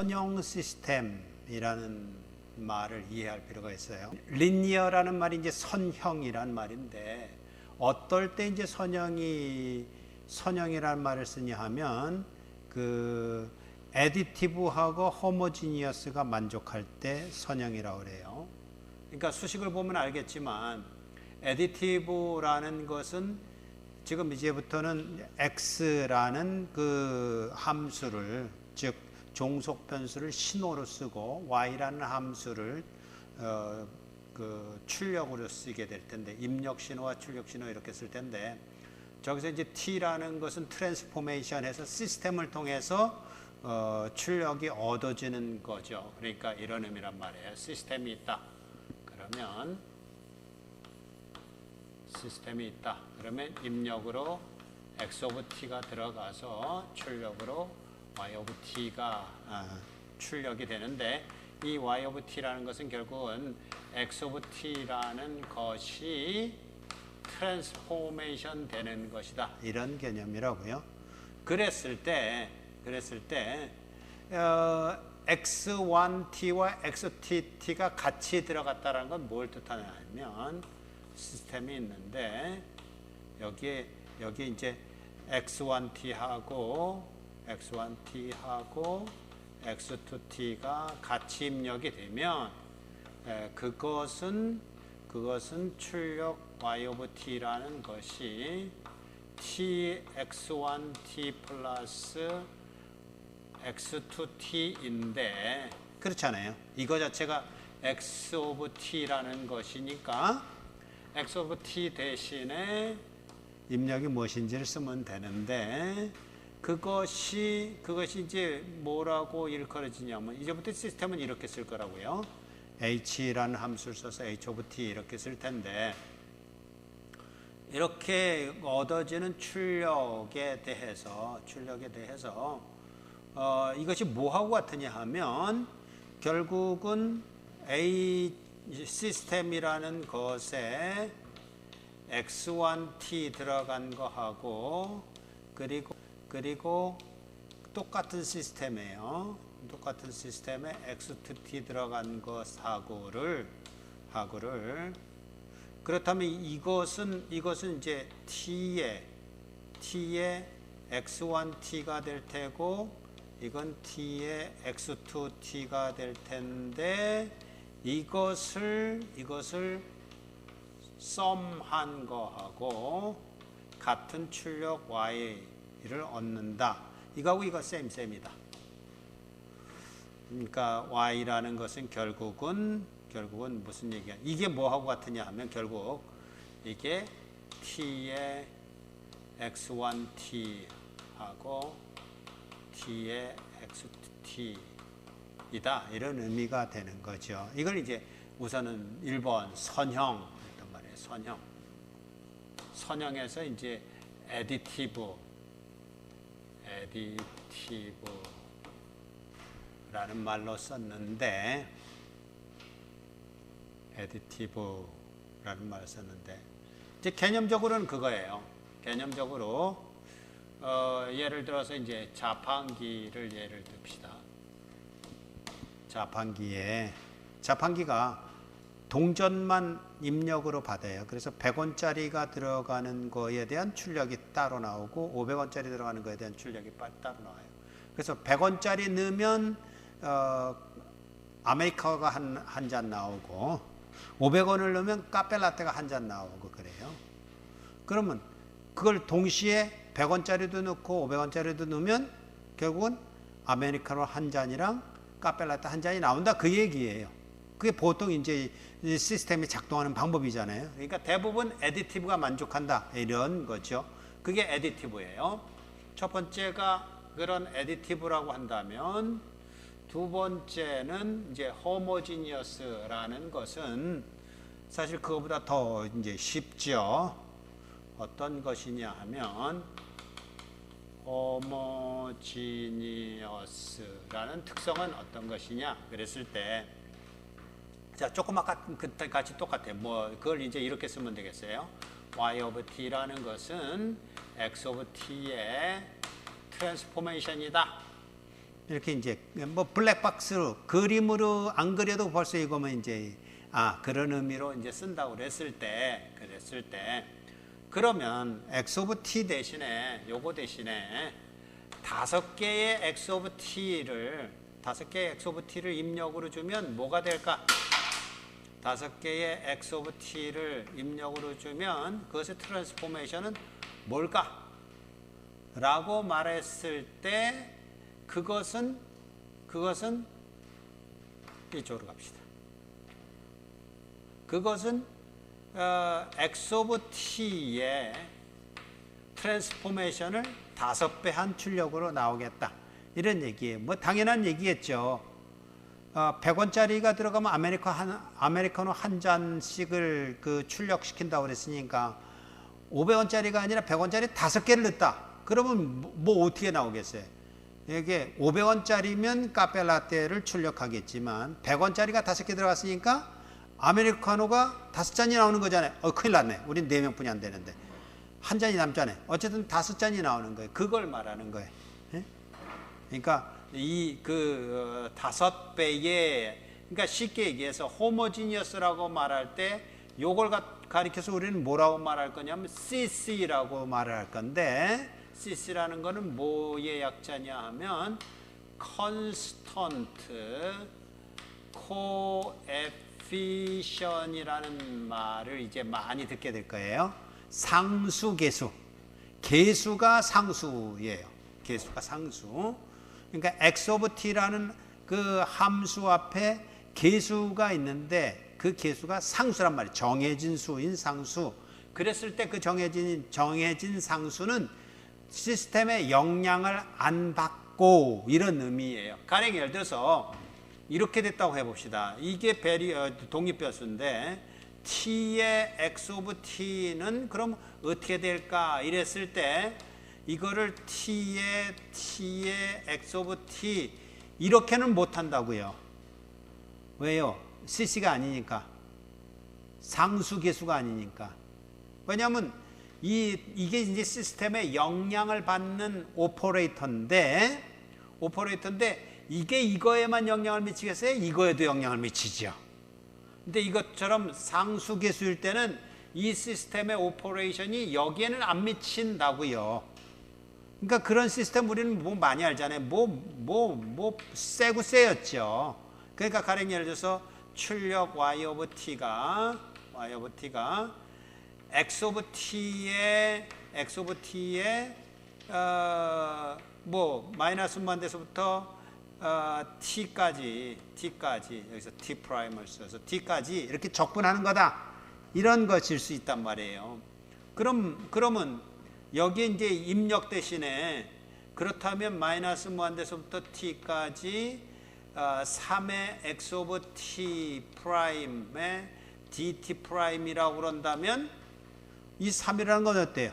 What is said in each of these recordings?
선형 시스템이라는 말을 이해할 필요가 있어요. 리니어라는 말이 이제 선형이란 말인데, 어떨 때 이제 선형이라는 말을 쓰냐 하면 애디티브하고 호모지니어스가 만족할 때 선형이라고 그래요. 그러니까 수식을 보면 알겠지만 애디티브라는 것은 지금 이제부터는 x라는 함수를, 즉 종속 변수를 신호로 쓰고 y라는 함수를 출력으로 쓰게 될 텐데, 입력 신호와 출력 신호 이렇게 쓸 텐데, 저기서 이제 t라는 것은 트랜스포메이션해서 시스템을 통해서 출력이 얻어지는 거죠. 그러니까 이런 의미란 말이에요. 시스템이 있다. 그러면 시스템이 있다. 그러면 입력으로 x of t가 들어가서 출력으로 y of t가 출력이 되는데, 이 y of t라는 것은 결국은 x of t라는 것이 트랜스포메이션 되는 것이다. 이런 개념이라고요. 그랬을 때 x1t와 xtt가 같이 들어갔다는 건 뭘 뜻하냐면, 시스템이 있는데 여기에 이제 x1t하고 x2t가 같이 입력이 되면 그것은 출력 y of t라는 것이 tx1t 플러스 x2t인데, 그렇잖아요. 이거 자체가 x of t라는 것이니까 x of t 대신에 입력이 무엇인지를 쓰면 되는데, 그것이 이제 뭐라고 일컬어지냐면, 이제부터 시스템은 이렇게 쓸 거라고요. h라는 함수를 써서 h of t 이렇게 쓸 텐데, 이렇게 얻어지는 출력에 대해서 이것이 뭐하고 같으냐 하면, 결국은 A 시스템이라는 것에 x1t 들어간 거하고, 그리고 똑같은 시스템이에요. 똑같은 시스템에 x2t 들어간 것하고를 그렇다면 이것은 이제 t의 x1t가 될 테고, 이건 t의 x2t가 될 텐데, 이것을 썸한 거하고 같은 출력 y를 얻는다. 이거하고 이거 셈이다. 그러니까 y라는 것은 결국은 무슨 얘기야? 이게 뭐하고 같으냐 하면, 결국 이게 t의 x1t하고 t의 x2t이다. 이런 의미가 되는 거죠. 이걸 이제 우선은 1번 선형 했단 말이에요. 선형에서 이제 애디티브라는 말로 썼는데, 이제 개념적으로는 그거예요. 개념적으로 예를 들어서 이제 자판기를 예를 듭시다. 자판기가 동전만 입력으로 받아요. 그래서 100원짜리가 들어가는 거에 대한 출력이 따로 나오고 500원짜리 들어가는 거에 대한 출력이 따로 나와요. 그래서 100원짜리 넣으면 아메리카노가 한 잔 나오고, 500원을 넣으면 카페라떼가 한 잔 나오고 그래요. 그러면 그걸 동시에 100원짜리도 넣고 500원짜리도 넣으면 결국은 아메리카노 한 잔이랑 카페라떼 한 잔이 나온다, 그 얘기예요. 그게 보통 이제 시스템이 작동하는 방법이잖아요. 그러니까 대부분 애디티브가 만족한다, 이런 거죠. 그게 애디티브예요. 첫 번째가 그런 애디티브라고 한다면, 두 번째는 이제 호모지니어스라는 것은 사실 그거보다 더 이제 쉽죠. 어떤 것이냐 하면, 호모지니어스라는 특성은 어떤 것이냐 그랬을 때, 자, 조금 아까 그때까지 똑같아요. 그걸 이제 이렇게 쓰면 되겠어요. y of t라는 것은 x of t의 트랜스포메이션이다. 이렇게 이제 뭐 블랙박스로 그림으로 안 그려도 벌써 이거면 이제 그런 의미로 이제 쓴다고 그랬을 때 그러면 x 오브 t 대신에 요거 대신에 5개의 x 오브 t를 입력으로 주면 뭐가 될까? 5개의 x 오브 t를 입력으로 주면 그것의 트랜스포메이션은 뭘까? 라고 말했을 때 그것은 이쪽으로 갑시다. 그것은 x 오브 t의 트랜스포메이션을 5배 한 출력으로 나오겠다. 이런 얘기예요. 뭐 당연한 얘기겠죠. 100원짜리가 들어가면 아메리카노 한 잔씩을 그 출력시킨다고 그랬으니까 500원짜리가 아니라 100원짜리 5개를 넣었다. 그러면 뭐 어떻게 나오겠어요? 이게 500원짜리면 카페라떼를 출력하겠지만 100원짜리가 5개 들어갔으니까 아메리카노가 5잔이 나오는 거잖아요. 큰일 났네. 우린 4명뿐이 안 되는데. 한 잔이 남잖아요. 어쨌든 5잔이 나오는 거예요. 그걸 말하는 거예요. 예? 그러니까 이 5배의, 그러니까 쉽게 얘기해서 호모지니어스라고 말할 때 요걸 가리켜서 우리는 뭐라고 말할 거냐면 CC라고 말을 할 건데, CC라는 거는 뭐의 약자냐 하면 Constant Coefficient이라는 말을 이제 많이 듣게 될 거예요. 상수 계수. 계수가 상수예요. 계수가 상수. 그러니까 x 오브 t라는 그 함수 앞에 계수가 있는데 그 계수가 상수란 말이에요. 정해진 수인 상수. 그랬을 때 그 정해진 상수는 시스템의 영향을 안 받고, 이런 의미예요. 가령 예를 들어서 이렇게 됐다고 해봅시다. 이게 독립변수인데 t의 x 오브 t는 그럼 어떻게 될까? 이랬을 때 이거를 t의 x 오브 t 이렇게는 못한다고요. 왜요? cc가 아니니까. 상수계수가 아니니까. 왜냐하면 이게 이제 시스템에 영향을 받는 오퍼레이터인데 이게 이거에만 영향을 미치겠어요? 이거에도 영향을 미치죠. 근데 이것처럼 상수계수일 때는 이 시스템의 오퍼레이션이 여기에는 안 미친다고요. 그러니까 그런 시스템 우리는 뭐 많이 알잖아요. 세고 세였죠. 그러니까 가령 예를 들어서 출력 y 오브 t가 x 오브 t의 뭐 마이너스 무한대에서부터 t까지 여기서 t 프라임을 써서 t까지 이렇게 적분하는 거다. 이런 것일 수 있단 말이에요. 그러면 여기에 이제 입력 대신에 그렇다면 마이너스 무한대에서부터 t까지 3의 x 오브 t 프라임의 dt 프라임이라고 그런다면 이 3이라는 건 어때요?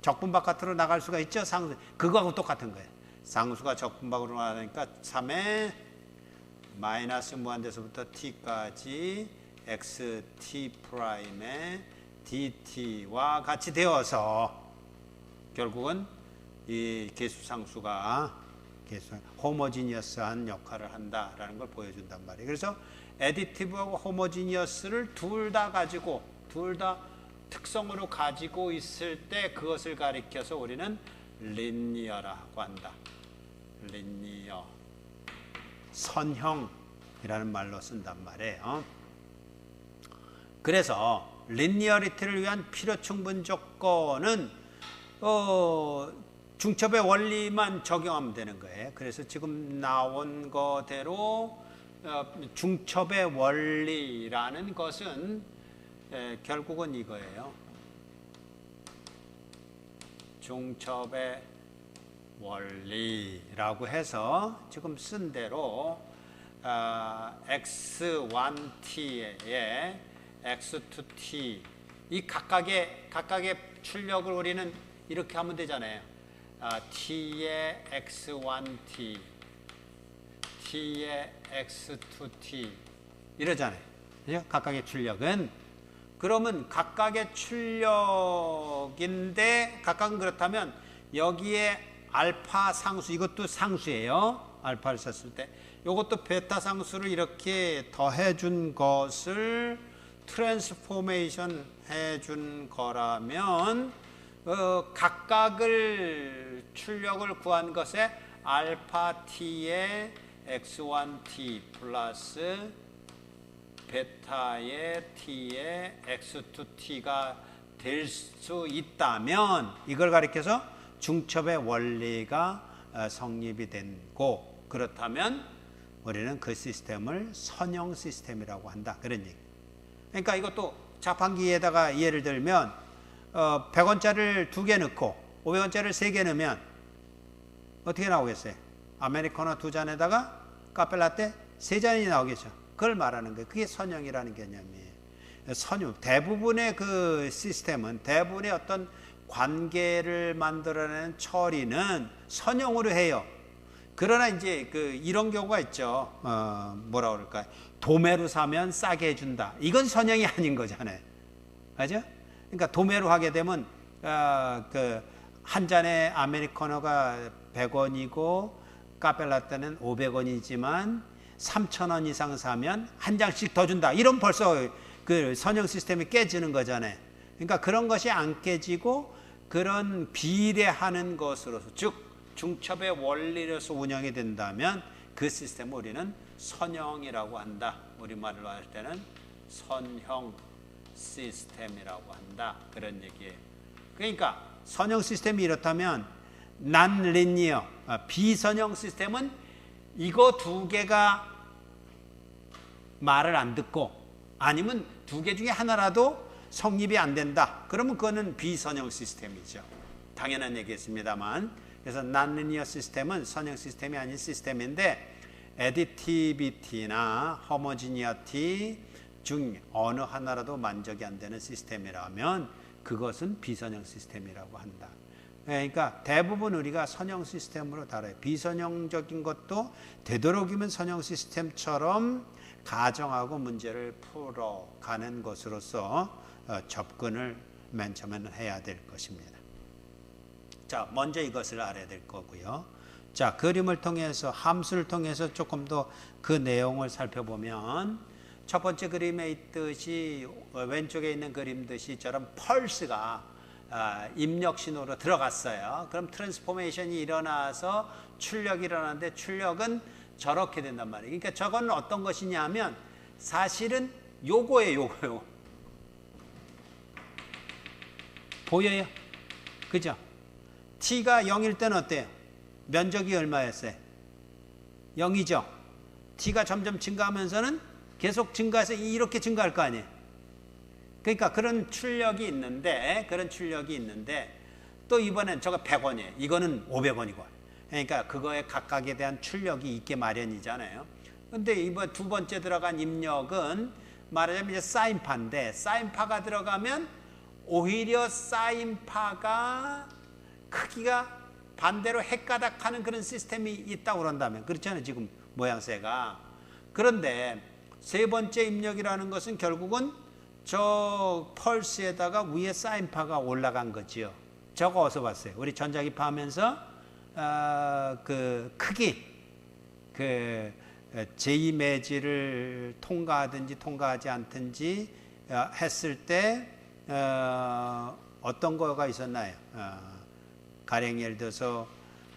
적분 바깥으로 나갈 수가 있죠? 상수. 그거하고 똑같은 거예요. 상수가 적분 밖으로 나가니까 3의 마이너스 무한대에서부터 t까지 xt 프라임의 dt와 같이 되어서 결국은 이 계수상수가 호모지니어스한 역할을 한다라는 걸 보여준단 말이에요. 그래서 애디티브하고 호모지니어스를 둘 다 특성으로 가지고 있을 때 그것을 가리켜서 우리는 리니어라고 한다. 리니어, 선형이라는 말로 쓴단 말이에요. 그래서 리니어리티를 위한 필요 충분 조건은 중첩의 원리만 적용하면 되는 거예요. 그래서 지금 나온 거대로 중첩의 원리라는 것은 결국은 이거예요. 중첩의 원리라고 해서 지금 쓴 대로 x1t에 x2t 이 각각의 출력을 우리는 이렇게 하면 되잖아요. t의 x1t, t의 x2t 이러잖아요. 그죠? 각각의 출력은. 그러면 각각의 출력인데 각각은 그렇다면 여기에 알파 상수, 이것도 상수예요. 알파를 썼을 때 요것도 베타 상수를 이렇게 더해준 것을 트랜스포메이션 해준 거라면 각각을 출력을 구한 것에 알파 t의 x1t 플러스 베타의 t의 x2t가 될 수 있다면 이걸 가리켜서 중첩의 원리가 성립이 되고, 그렇다면 우리는 그 시스템을 선형 시스템이라고 한다, 그런 얘기. 그러니까 이것도 자판기에다가 예를 들면 100원짜리를 2개 넣고 500원짜리를 3개 넣으면 어떻게 나오겠어요? 아메리카노 2잔에다가 카페라떼 3잔이 나오겠죠. 그걸 말하는 거예요. 그게 선형이라는 개념이에요. 선형, 대부분의 그 시스템은, 대부분의 어떤 관계를 만들어내는 처리는 선형으로 해요. 그러나 이제 이런 경우가 있죠. 뭐라 그럴까요? 도매로 사면 싸게 해준다. 이건 선형이 아닌 거잖아요. 맞죠? 그러니까 도매로 하게 되면 한 잔에 아메리카노가 100원이고 카페라떼는 500원이지만 3,000원 이상 사면 한 장씩 더 준다. 이런 벌써 그 선형 시스템이 깨지는 거잖아요. 그러니까 그런 것이 안 깨지고 그런 비례하는 것으로서, 즉 중첩의 원리로서 운영이 된다면 그 시스템을 우리는 선형이라고 한다. 우리말로 할 때는 선형 시스템이라고 한다, 그런 얘기예요. 그러니까 선형 시스템이 이렇다면 non-linear, 비선형 시스템은 이거 두 개가 말을 안 듣고 아니면 두 개 중에 하나라도 성립이 안 된다. 그러면 그거는 비선형 시스템이죠. 당연한 얘기였습니다만. 그래서 non-linear 시스템은 선형 시스템이 아닌 시스템인데 additivity나 homogeneity 중 어느 하나라도 만족이 안 되는 시스템이라면 그것은 비선형 시스템이라고 한다. 그러니까 대부분 우리가 선형 시스템으로 다뤄요. 비선형적인 것도 되도록이면 선형 시스템처럼 가정하고 문제를 풀어가는 것으로서 접근을 맨 처음에는 해야 될 것입니다. 자, 먼저 이것을 알아야 될 거고요. 자, 그림을 통해서, 함수를 통해서 조금 더 그 내용을 살펴보면, 첫 번째 그림에 있듯이, 왼쪽에 있는 그림듯이처럼 펄스가 입력 신호로 들어갔어요. 그럼 트랜스포메이션이 일어나서 출력이 일어나는데, 출력은 저렇게 된단 말이에요. 그러니까 저건 어떤 것이냐면 사실은 요거예요. 요거요. 보여요? 그죠? t가 0일 때는 어때요? 면적이 얼마였어요? 0이죠? t가 점점 증가하면서는 계속 증가해서 이렇게 증가할 거 아니에요? 그러니까 그런 출력이 있는데, 또 이번엔 저거 100원이에요. 이거는 500원이고. 그러니까 그거에 각각에 대한 출력이 있게 마련이잖아요. 근데 이번 두 번째 들어간 입력은 말하자면 이제 사인파인데, 사인파가 들어가면 오히려 사인파가 크기가 반대로 헷가닥하는 그런 시스템이 있다고 그런다면, 그렇잖아요, 지금 모양새가. 그런데 세 번째 입력이라는 것은 결국은 저 펄스에다가 위에 사인파가 올라간 거지요. 저거 어디서 봤어요? 우리 전자기파 하면서 그 크기, 그 제2매질을 통과하든지 통과하지 않든지 했을 때 어떤 거가 있었나요? 가령 예를 들어서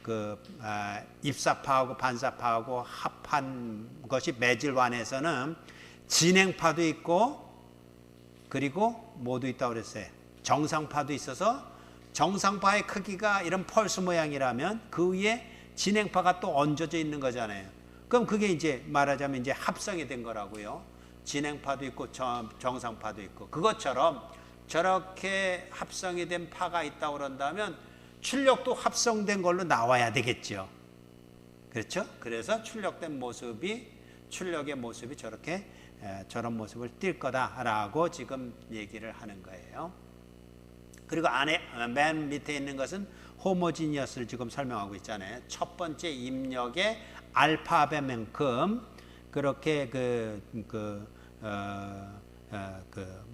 그 입사파하고 반사파하고 합한 것이 매질완에서는 진행파도 있고, 그리고 뭐도 있다고 그랬어요? 정상파도 있어서, 정상파의 크기가 이런 펄스 모양이라면 그 위에 진행파가 또 얹어져 있는 거잖아요. 그럼 그게 이제 말하자면 이제 합성이 된 거라고요. 진행파도 있고 정상파도 있고. 그것처럼 저렇게 합성이 된 파가 있다고 그런다면 출력도 합성된 걸로 나와야 되겠죠. 그렇죠? 그래서 출력의 모습이 저렇게 저런 모습을 띌 거다라고 지금 얘기를 하는 거예요. 그리고 안에 맨 밑에 있는 것은 호모지니어스를 지금 설명하고 있잖아요. 첫 번째 입력의 알파벳만큼 그렇게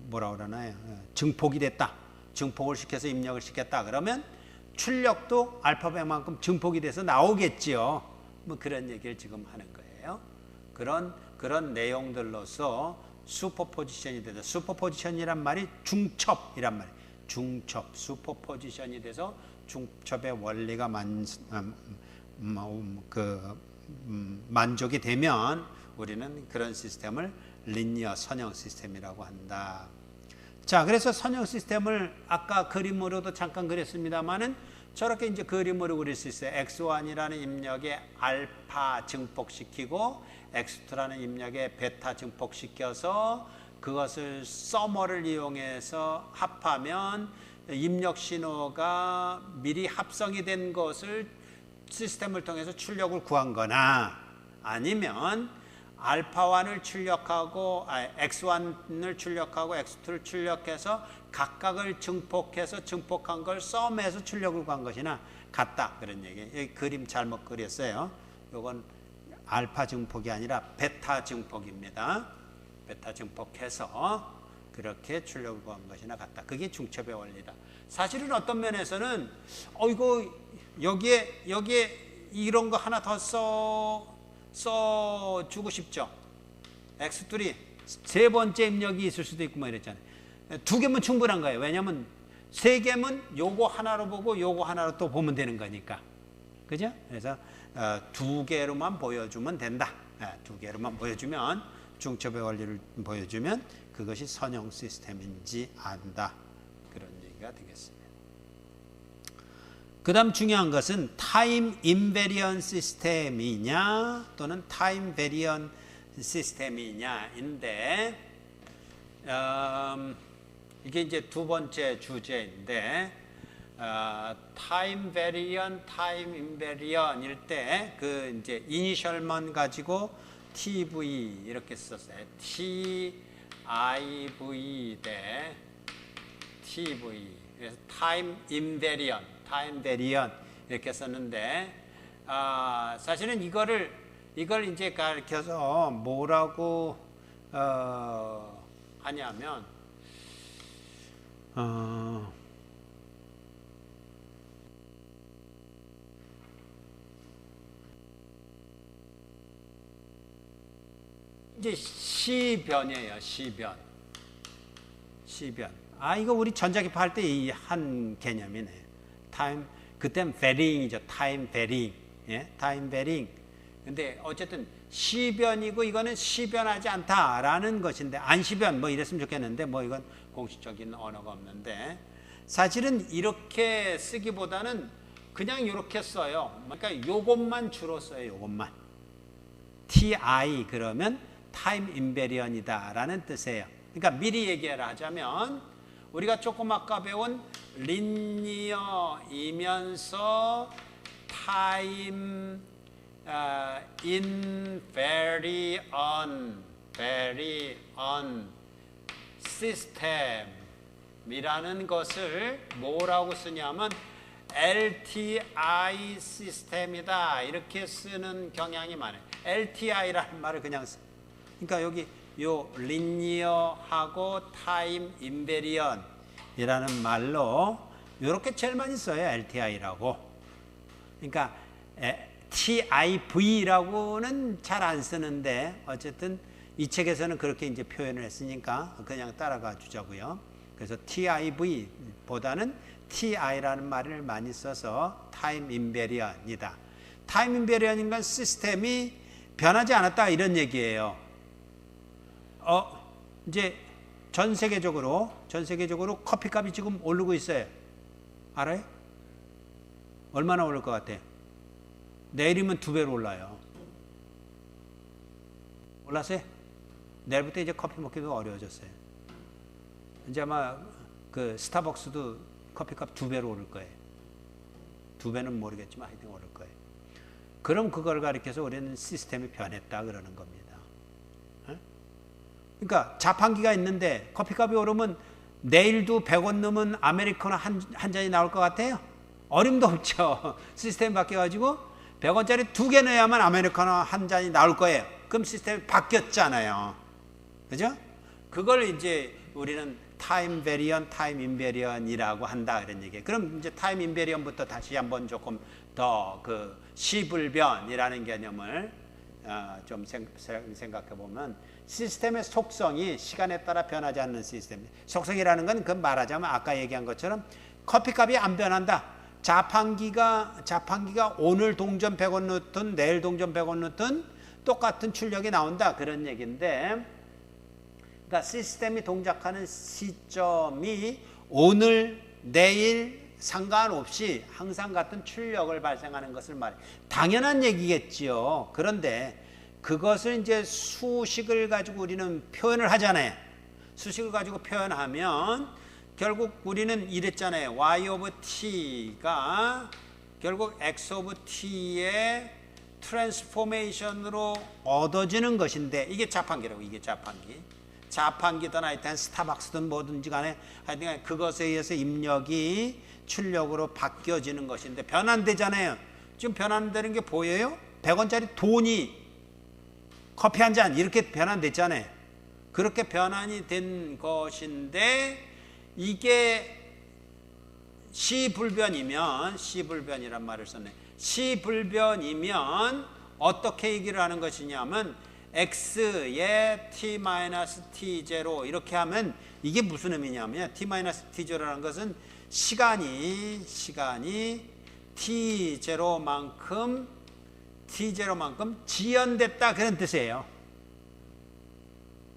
뭐라 그러나요? 증폭이 됐다. 증폭을 시켜서 입력을 시켰다. 그러면 출력도 알파벳만큼 증폭이 돼서 나오겠지요. 뭐 그런 얘기를 지금 하는 거예요. 그런 내용들로서 슈퍼포지션이 돼서, 슈퍼포지션이란 말이 중첩이란 말이에요. 중첩, 슈퍼포지션이 돼서 중첩의 원리가 만족이 되면 우리는 그런 시스템을 리니어 선형 시스템이라고 한다. 자, 그래서 선형 시스템을 아까 그림으로도 잠깐 그렸습니다만은 저렇게 이제 그림으로 그릴 수 있어요. X1이라는 입력에 알파 증폭시키고 X2라는 입력에 베타 증폭시켜서 그것을 서머를 이용해서 합하면 입력 신호가 미리 합성이 된 것을 시스템을 통해서 출력을 구한 거나, 아니면 알파1을 출력하고 X1을 출력하고 X2를 출력해서 각각을 증폭해서 증폭한 걸 썸해서 출력을 구한 것이나 같다, 그런 얘기. 여기 그림 잘못 그렸어요. 이건 알파 증폭이 아니라 베타 증폭입니다. 베타 증폭해서 그렇게 출력을 구한 것이나 같다. 그게 중첩의 원리다. 사실은 어떤 면에서는 이거 여기에 이런 거 하나 더 써주고 싶죠. X3 세 번째 입력이 있을 수도 있고 뭐 이랬잖아요. 두 개면 충분한 거예요. 왜냐하면 세 개면 요거 하나로 보고 요거 하나로 또 보면 되는 거니까. 그죠? 그래서 두 개로만 보여주면 된다. 두 개로만 보여주면, 중첩의 원리를 보여주면 그것이 선형 시스템인지 안다. 그런 얘기가 되겠습니다. 그 다음 중요한 것은 타임 인베리언 시스템이냐 또는 타임 베리언 시스템이냐인데, 이게 이제 두 번째 주제인데, 타임 베리언, 타임 인베리언일 때 그 이제 이니셜만 가지고 TV 이렇게 썼어요. TIV 대 TV. 그래서 타임 인베리언, 타임 베리언 이렇게 썼는데, 사실은 이걸 이제 가르쳐서 뭐라고 하냐면, 이제 시변이에요. 시변. 이거 우리 전자기파 할 때 이 한 개념이네. 타임, 그땐 베링이죠. 타임 베링. 예? 타임 베링. 근데 어쨌든 시변이고 이거는 시변하지 않다라는 것인데, 안시변 뭐 이랬으면 좋겠는데, 뭐 이건 공식적인 언어가 없는데, 사실은 이렇게 쓰기보다는 그냥 이렇게 써요. 그러니까 요것만 주로 써요. 요것만. TI 그러면 타임 인베리언이다 라는 뜻이에요. 그러니까 미리 얘기를 하자면, 우리가 조금 아까 배운 리니어이면서 타임 invariant 시스템이라는 것을 뭐라고 쓰냐면 LTI 시스템이다 이렇게 쓰는 경향이 많아요. LTI라는 말을 그냥 써. 그러니까 여기 요 리니어하고 타임 인베리언이라는 말로 이렇게 제일 많이 써요. LTI라고. 그러니까 TIV라고는 잘 안 쓰는데, 어쨌든 이 책에서는 그렇게 이제 표현을 했으니까 그냥 따라가 주자고요. 그래서 TIV보다는 TI라는 말을 많이 써서 타임 인베리언이다. 타임 인베리언인 건 시스템이 변하지 않았다 이런 얘기예요. 이제 전 세계적으로 커피값이 지금 오르고 있어요. 알아요? 얼마나 오를 것 같아? 내일이면 2배로 올라요. 올랐어요? 내일부터 이제 커피 먹기도 어려워졌어요. 이제 아마 그 스타벅스도 커피값 2배로 오를 거예요. 2배는 모르겠지만 하여튼 오를 거예요. 그럼 그걸 가리켜서 우리는 시스템이 변했다 그러는 겁니다. 그러니까 자판기가 있는데 커피값이 오르면 내일도 100원 넘은 아메리카노 한 잔이 나올 것 같아요? 어림도 없죠. 시스템이 바뀌어가지고 100원짜리 2개 넣어야만 아메리카노 한 잔이 나올 거예요. 그럼 시스템이 바뀌었잖아요. 그죠? 그걸 이제 우리는 타임 베리언, 타임 인베리언이라고 한다 그런 얘기예요. 그럼 이제 타임 인베리언부터 다시 한번 조금 더 그 시불변이라는 개념을 좀 생각해 보면 시스템의 속성이 시간에 따라 변하지 않는 시스템. 속성이라는 건 그 말하자면 아까 얘기한 것처럼 커피값이 안 변한다. 자판기가 오늘 동전 100원 넣든 내일 동전 100원 넣든 똑같은 출력이 나온다. 그런 얘기인데, 그러니까 시스템이 동작하는 시점이 오늘 내일 상관없이 항상 같은 출력을 발생하는 것을 말해요. 당연한 얘기겠지요. 그런데 그것을 이제 수식을 가지고 우리는 표현을 하잖아요. 수식을 가지고 표현하면 결국 우리는 이랬잖아요. y of t가 결국 x of t의 트랜스포메이션으로 얻어지는 것인데, 이게 자판기라고. 이게 자판기든 하여튼 스타벅스든 뭐든지 간에 하여튼 그것에 의해서 입력이 출력으로 바뀌어지는 것인데 변환되잖아요. 지금 변환되는 게 보여요? 100원짜리 돈이 커피 한 잔 이렇게 변환됐잖아요. 그렇게 변환이 된 것인데, 이게 시불변이란 말을 썼네. 시불변이면 어떻게 얘기를 하는 것이냐면 x의 t-t0 이렇게 하면 이게 무슨 의미냐면 t-t0라는 것은 시간이 t0만큼 지연됐다 그런 뜻이에요.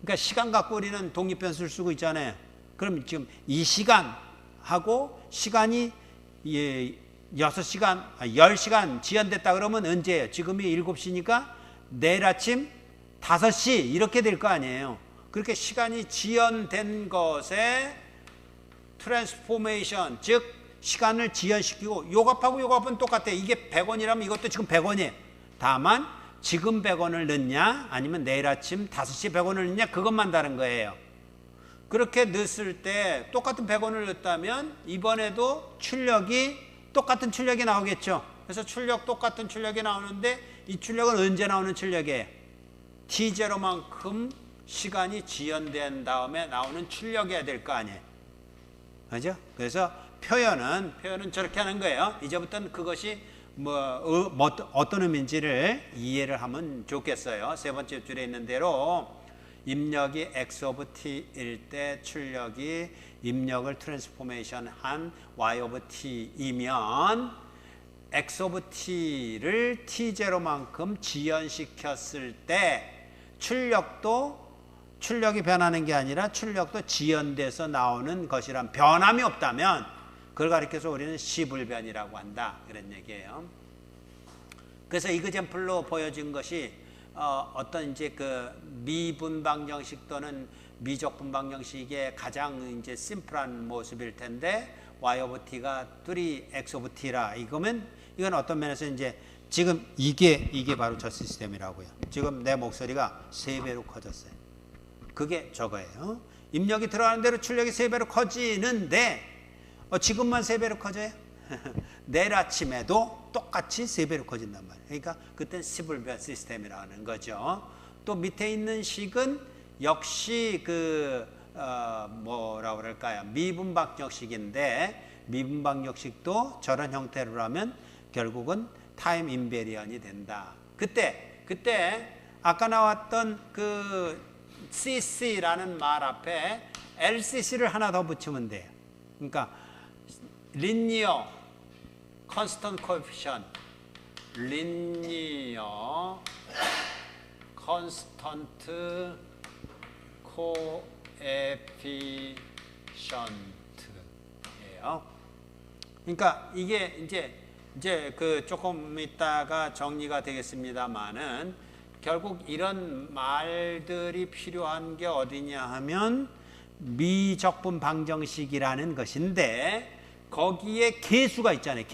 그러니까 시간 갖고 우리는 독립변수를 쓰고 있잖아요. 그럼 지금 이 시간하고 시간이 6시간, 10시간 지연됐다 그러면 언제예요? 지금이 7시니까 내일 아침 5시 이렇게 될 거 아니에요. 그렇게 시간이 지연된 것에 트랜스포메이션, 즉 시간을 지연시키고, 요값하고 요값은 똑같아. 이게 100원이라면 이것도 지금 100원이에요. 다만 지금 100원을 넣냐 아니면 내일 아침 5시에 100원을 넣냐 그것만 다른 거예요. 그렇게 넣었을 때 똑같은 100원을 넣었다면 이번에도 출력이 똑같은 출력이 나오겠죠. 그래서 똑같은 출력이 나오는데 이 출력은 언제 나오는 출력이에요? t0만큼 시간이 지연된 다음에 나오는 출력이어야 될 거 아니에요. 그죠? 그래서 표현은 저렇게 하는 거예요. 이제부터는 그것이 어떤 의미인지를 이해를 하면 좋겠어요. 세 번째 줄에 있는 대로 입력이 x of t일 때 출력이 입력을 트랜스포메이션 한 y of t이면 x of t를 t0만큼 지연시켰을 때 출력이 변하는 게 아니라 출력도 지연돼서 나오는 것이란, 변함이 없다면 그걸 가리켜서 우리는 시불변이라고 한다 그런 얘기예요. 그래서 이그젠플로 보여진 것이 어떤 이제 그 미분 방정식 또는 미적분 방정식의 가장 이제 심플한 모습일 텐데, y of t가 3x of t라 이건 어떤 면에서 이제 지금 이게 바로 저 시스템이라고요. 지금 내 목소리가 3배로 커졌어요. 그게 저거예요. 입력이 들어가는 대로 출력이 3배로 커지는데 지금만 3배로 커져요? 내일 아침에도 똑같이 3배로 커진단 말이에요. 그러니까 그때는 시불변 시스템이라는 거죠. 또 밑에 있는 식은 역시 뭐라 그럴까요? 미분 방정식인데, 미분 방정식도 저런 형태로 하면 결국은 타임 인베리언이 된다. 그때 아까 나왔던 그 CC라는 말 앞에 LCC를 하나 더 붙이면 돼요. 그러니까 linear constant coefficient, linear constant coefficient예요. 그러니까 이게 이제 그 조금 있다가 정리가 되겠습니다만은 결국 이런 말들이 필요한 게 어디냐 하면 미적분 방정식이라는 것인데, 거기에 계수가 있잖아요.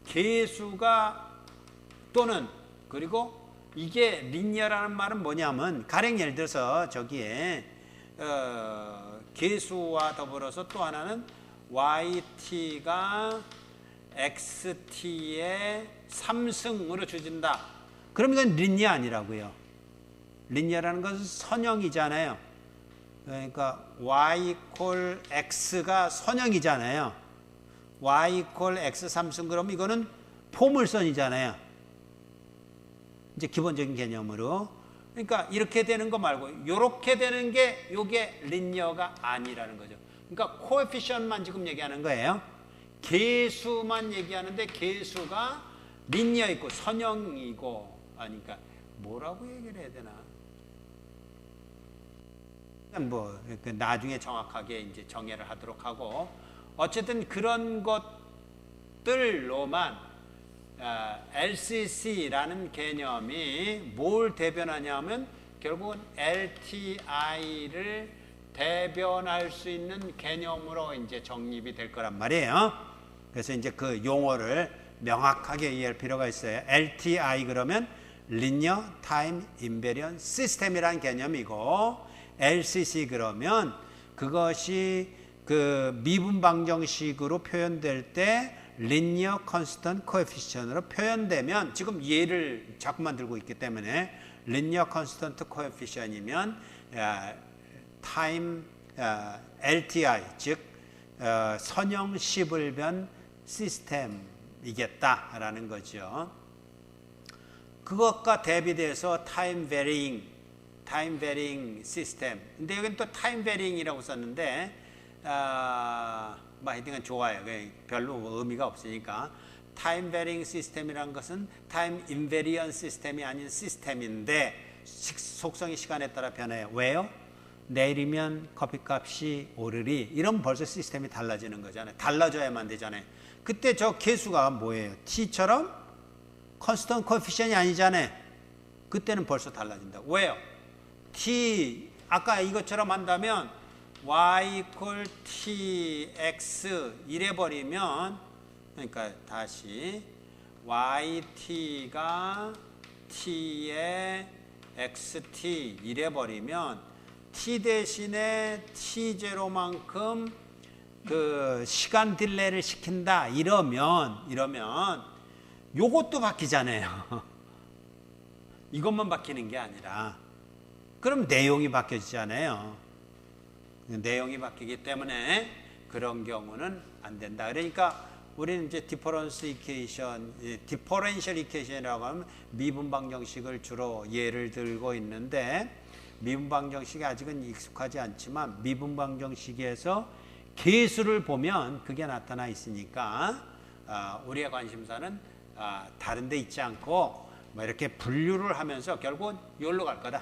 계수가 또는, 그리고 이게 리니어라는 말은 뭐냐면 가령 예를 들어서 저기에 계수와 더불어서 또 하나는 yt가 xt의 3승으로 주어진다. 그럼 이건 리니어 아니라고요. 리니어라는 것은 선형이잖아요. 그러니까 y equal x가 선형이잖아요. y equal x 3승 그러면 이거는 포물선이잖아요. 이제 기본적인 개념으로. 그러니까 이렇게 되는 거 말고 이렇게 되는 게 이게 리니어가 아니라는 거죠. 그러니까 코에피션만 지금 얘기하는 거예요. 개수만 얘기하는데 개수가 리니어 있고 선형이고 그러니까 뭐라고 얘기를 해야 되나? 뭐 나중에 정확하게 이제 정의를 하도록 하고 어쨌든 그런 것들로만 LCC라는 개념이 뭘 대변하냐면 결국은 LTI를 대변할 수 있는 개념으로 이제 정립이 될 거란 말이에요. 그래서 이제 그 용어를 명확하게 이해할 필요가 있어요. LTI 그러면 Linear Time Invariant System이라는 개념이고 LCC 그러면 그것이 그 미분 방정식으로 표현될 때 Linear Constant Coefficient으로 표현되면 지금 얘를 자꾸만 들고 있기 때문에 Linear Constant Coefficient이면 Time LTI 즉 선형 시불변 시스템이겠다라는 거죠. 그것과 대비돼서 Time Varying System. 근데 여기는 또 Time Varying이라고 썼는데 하여튼 좋아요. 별로 의미가 없으니까. Time Varying System이라는 것은 Time Invariant System이 아닌 시스템인데 속성이 시간에 따라 변해요. 왜요? 내일이면 커피값이 오르리. 이러면 벌써 시스템이 달라지는 거잖아요. 달라져야만 되잖아요. 그때 저 개수가 뭐예요? t처럼 컨스턴트 코에피션이 아니잖아요. 그때는 벌써 달라진다고. 왜요? t 아까 이것처럼 한다면 y equal tx 이래 버리면 그러니까 다시 yt가 t에 xt 이래 버리면 t 대신에 t0만큼 그 시간 딜레이를 시킨다 이러면 요것도 바뀌잖아요. 이것만 바뀌는 게 아니라 그럼 내용이 바뀌어지잖아요. 내용이 바뀌기 때문에 그런 경우는 안 된다. 그러니까 우리는 이제 디퍼런셜 이퀘이션이라고 하면 미분 방정식을 주로 예를 들고 있는데 미분 방정식이 아직은 익숙하지 않지만 미분 방정식에서 개수를 보면 그게 나타나 있으니까 우리의 관심사는 다른 데 있지 않고 뭐 이렇게 분류를 하면서 결국은 여기로 갈 거다.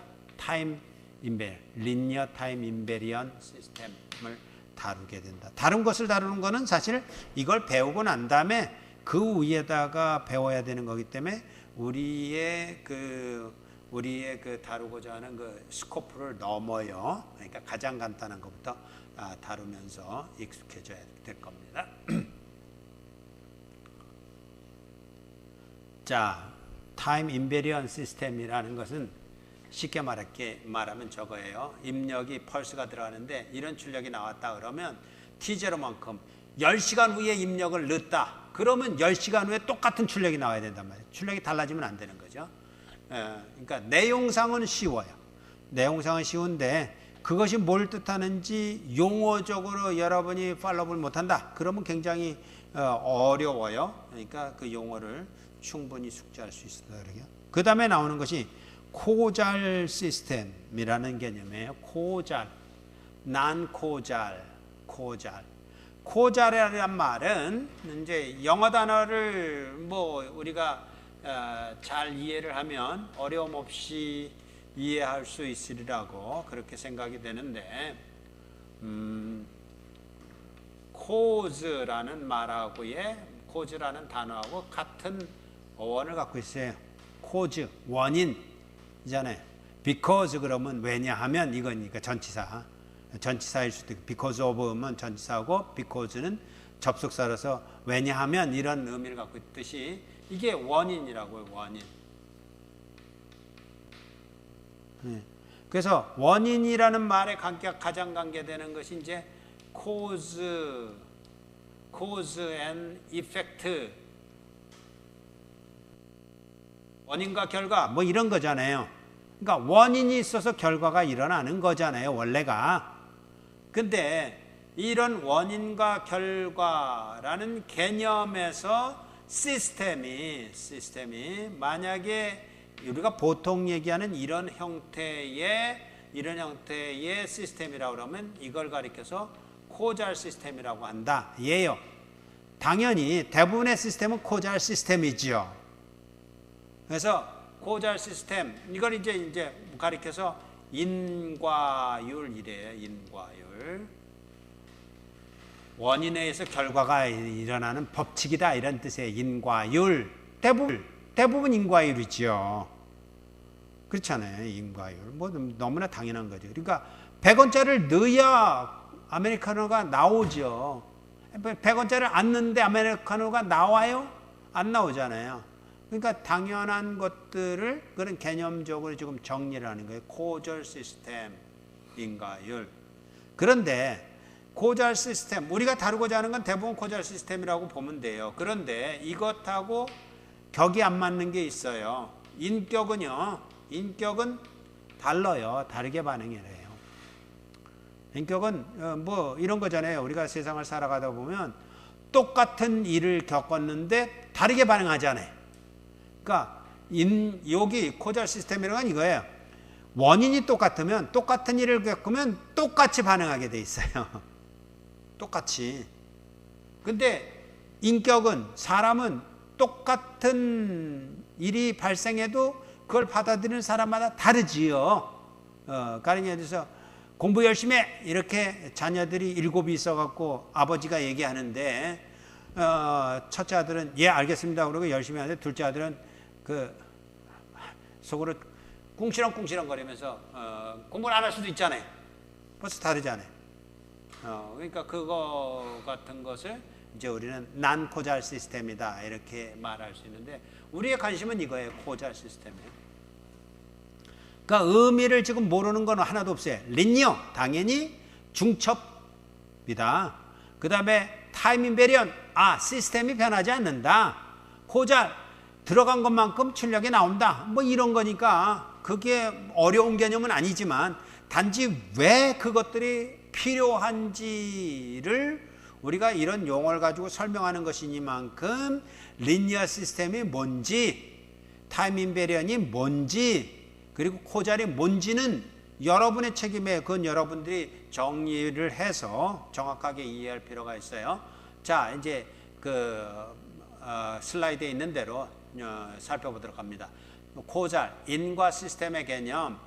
리니어 타임 인베리언 시스템을 다루게 된다. 다른 것을 다루는 거는 사실 이걸 배우고 난 다음에 그 위에다가 배워야 되는 거기 때문에 우리의 그 다루고자 하는 그 스코프를 넘어요. 그러니까 가장 간단한 것부터 다루면서 익숙해져야 될 겁니다. 자, 타임 인베리언 시스템이라는 것은 쉽게 말하면 저거예요. 입력이 펄스가 들어가는데 이런 출력이 나왔다 그러면 T0만큼 10시간 후에 입력을 넣었다. 그러면 10시간 후에 똑같은 출력이 나와야 된단 말이에요. 출력이 달라지면 안 되는 거죠. 그러니까 내용상은 쉬워요. 내용상은 쉬운데 그것이 뭘 뜻하는지 용어적으로 여러분이 팔로우를 못한다. 그러면 굉장히 어려워요. 그러니까 그 용어를 충분히 숙지할 수 있어요. 그 다음에 나오는 것이 코잘 시스템이라는 개념이에요. 코잘, 코잘이라는 말은 이제 영어 단어를 뭐 우리가 잘 이해를 하면 어려움 없이 이해할 수 있으리라고 그렇게 생각이 되는데 cause라는 말하고의 cause라는 단어하고 같은 어원을 갖고 있어요. cause, 원인이잖아요. because 그러면 왜냐하면 이거니까 전치사일 수도 있고 because of면 전치사고 because는 접속사라서 왜냐하면 이런 의미를 갖고 있듯이 이게 원인이라고요. 원인. 그래서 원인이라는 말에 가장 관계되는 것이 이제 cause and effect, 원인과 결과 뭐 이런 거잖아요. 그러니까 원인이 있어서 결과가 일어나는 거잖아요, 원래가. 근데 이런 원인과 결과라는 개념에서 시스템이 만약에 우리가 보통 얘기하는 이런 형태의 시스템이라고 그러면 이걸 가리켜서 코잘 시스템이라고 한다. 예요. 당연히 대부분의 시스템은 코잘 시스템이지요. 그래서 코잘 시스템 이걸 이제 가리켜서 인과율이래요. 인과율. 원인에 의해서 결과가 일어나는 법칙이다 이런 뜻의 인과율. 대부분 인과율이죠. 그렇잖아요. 인과율. 뭐 너무나 당연한 거죠. 그러니까 100원짜리를 넣어야 아메리카노가 나오죠. 100원짜리를 안 넣는데 아메리카노가 나와요? 안 나오잖아요. 그러니까 당연한 것들을 그런 개념적으로 지금 정리를 하는 거예요. 코절 시스템, 인과율. 그런데 코절 시스템, 우리가 다루고자 하는 건 대부분 코절 시스템이라고 보면 돼요. 그런데 이것하고 격이 안 맞는 게 있어요. 인격은 달라요. 다르게 반응을 해요. 인격은 뭐 이런 거잖아요. 우리가 세상을 살아가다 보면 똑같은 일을 겪었는데 다르게 반응하잖아요. 그러니까 여기 코절 시스템이라는 건 이거예요. 원인이 똑같으면 똑같은 일을 겪으면 똑같이 반응하게 돼 있어요. 똑같이. 근데 인격은 사람은 똑같은 일이 발생해도 그걸 받아들이는 사람마다 다르지요. 가령 예를 들어서 공부 열심히 해! 이렇게 자녀들이 7이 있어갖고 아버지가 얘기하는데 첫째 아들은 예 알겠습니다 그러고 열심히 하는데 둘째 아들은 그 속으로 꿍시렁꿍시렁 거리면서 공부를 안 할 수도 있잖아요. 벌써 다르잖아요. 그러니까 그거 같은 것을 이제 우리는 난 코잘 시스템이다 이렇게 말할 수 있는데 우리의 관심은 이거예요. 코잘 시스템이에요. 그러니까 의미를 지금 모르는 건 하나도 없어요. 리니어 당연히 중첩이다. 그 다음에 타임 인베리언 시스템이 변하지 않는다. 코잘 들어간 것만큼 출력이 나온다. 뭐 이런 거니까 그게 어려운 개념은 아니지만 단지 왜 그것들이 필요한지를 우리가 이런 용어를 가지고 설명하는 것이니만큼 리니어 시스템이 뭔지 타임 인베리언이 뭔지 그리고 코잘이 뭔지는 여러분의 책임에 그건 여러분들이 정리를 해서 정확하게 이해할 필요가 있어요. 자 이제 그 슬라이드에 있는 대로 살펴보도록 합니다. 코잘, 인과 시스템의 개념